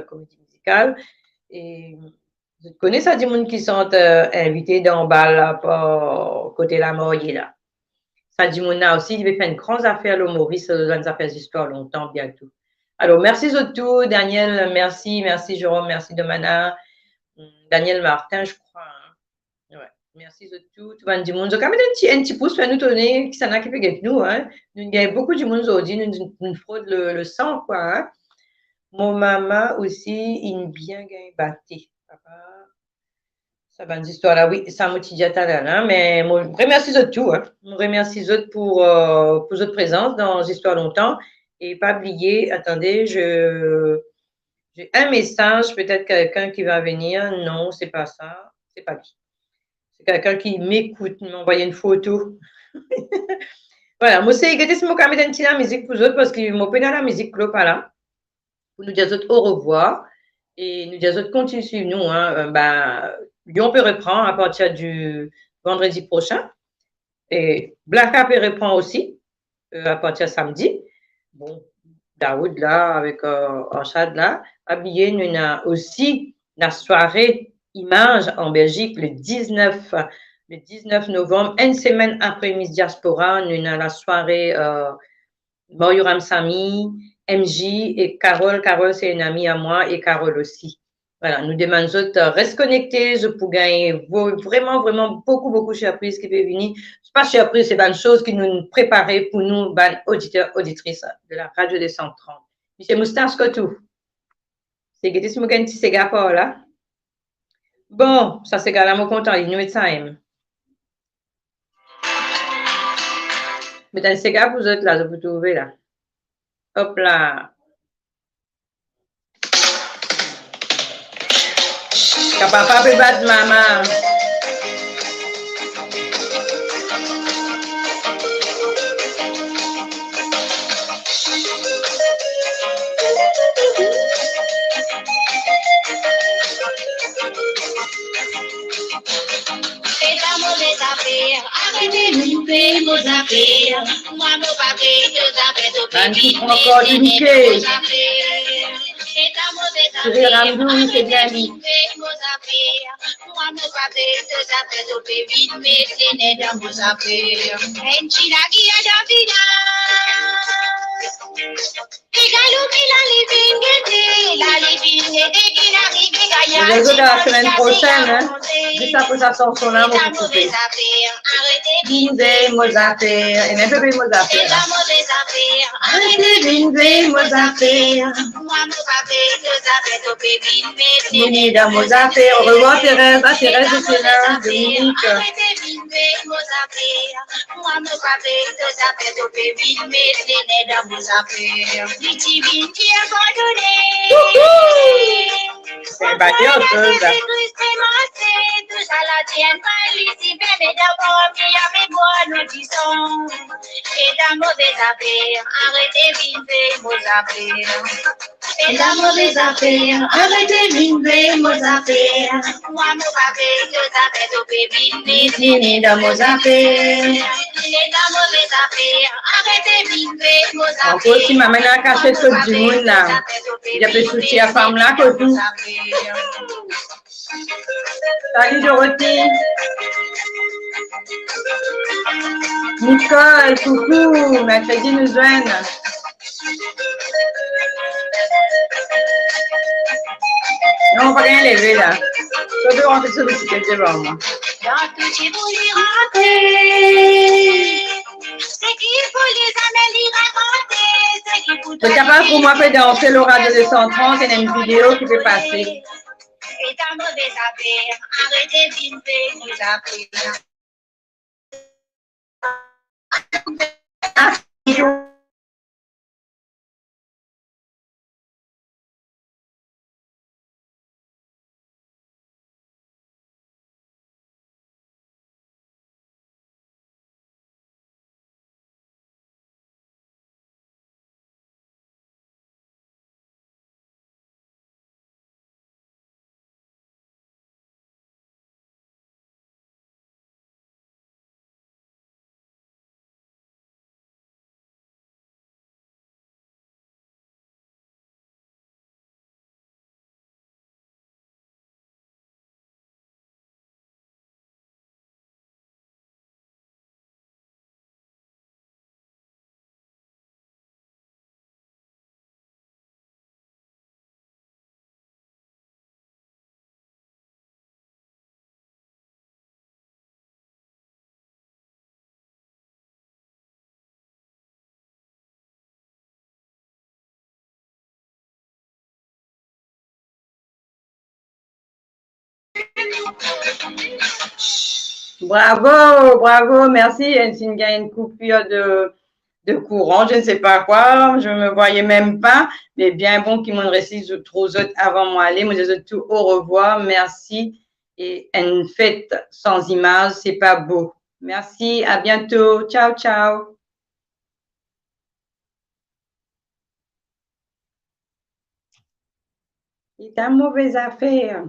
comédie musicale. Et vous connaissez ça, du monde qui sont invités dans bas là, côté la Morier, là. Ça, du monde là aussi, il va faire une grande affaire, le Maurice, dans les affaires d'histoire longtemps, bientôt. Alors, merci Zoto, Daniel, merci Jérôme, merci Domana, Daniel Martin, je crois. Hein. Ouais. Merci Zoto, tout le monde du monde. Quand même un petit pouce pour nous donner, qui s'en a qui fait avec nous. Hein. Nous avons beaucoup du monde aujourd'hui, nous fraude le sang, quoi. Hein. Mon maman aussi, il bien gagne batté. Papa. Ça va une histoire là, oui, ça m'a dit là, mais je remercie les autres hein. Je remercie les autres pour votre présence dans l'histoire longtemps. Et pas oublier, attendez, j'ai un message, peut-être quelqu'un qui va venir. Non, c'est pas ça. C'est pas lui. C'est quelqu'un qui m'écoute, m'a envoyé une photo. Voilà, moi, c'est que je vais mettre la musique pour vous autres parce que je vais dans la musique là, pas là. Pour nous dire autres au revoir. Et nous dire autres continuez de suivre nous. Hein, on peut reprendre à partir du vendredi prochain. Et Black Cap reprend aussi à partir de samedi. Bon, Daoud là, avec Arshad là. Habillé, nous avons aussi la soirée image en Belgique le 19 novembre, une semaine après Miss Diaspora. Nous avons la soirée Mario Ramsami, MJ et Carole. Carole, c'est une amie à moi et Carole aussi. Voilà, nous demandons de rester connectés, je peux gagner vraiment beaucoup surprises qui peuvent venir. C'est pas surprise, c'est une chose qui nous préparait pour nous, auditeurs, auditrices de la radio des 130. Monsieur Moustache Kotou. C'est que tu me dis, c'est gars par là. Bon, ça c'est gars là, mon content, il nous met ça. Mais dans ces gars, vous êtes là, je vous trouver là. Hop là. Que papa peut battre maman. Arrêtez de louper vos affaires. Moi, mon papier, deux affaires de Antique encore du Mickey. Cyril Ramdou, c'est bien dit. Moi, mon papier, deux affaires de bébé, mais c'est né dans vos affaires. En China qui a d'Avida. Les autres la semaine prochaine, hein? Juste après sa chanson là, on va couper. Binzé, Mozafé, et même bébé Mozafé. Arrêtez Binzé, Mozafé. Mini dans Mozafé. Au revoir Thérèse, Thérèse de Sénat, Dominique. C'est battu en feu, là. Et la mauvaise affaire, arrêtez d'inver vos affaires. Moi, mon papier, deux affaires de bébé, Nini dans Mozafé. et la mauvaise affaire, arrêtez d'inver vos affaires. Encore si ma mère a caché tout du monde là. Il a fait souci à femme là que tout. Salut Dorothée. Nicole, coucou, mercredi nous joignent. Non, on va rien lever là. Je peux rentrer sur le site devant moi. Dans tout ce vous les rentrer, c'est qu'il faut les analyser, raconter, c'est qu'il faut. C'est capable pour moi de danser Laura 230, il y a une vidéo qui peut passer. Et ta mauvaise affaire, arrêtez d'imper les affaires. Bravo, bravo, merci. Il y a une coupure de courant, je ne sais pas quoi, je ne me voyais même pas, mais bien bon qu'ils m'ont réussi trop autres avant moi aller. Moi, je dis tout au revoir, merci. Et une fête sans image, c'est pas beau. Merci, à bientôt. Ciao, ciao. C'est une mauvaise affaire.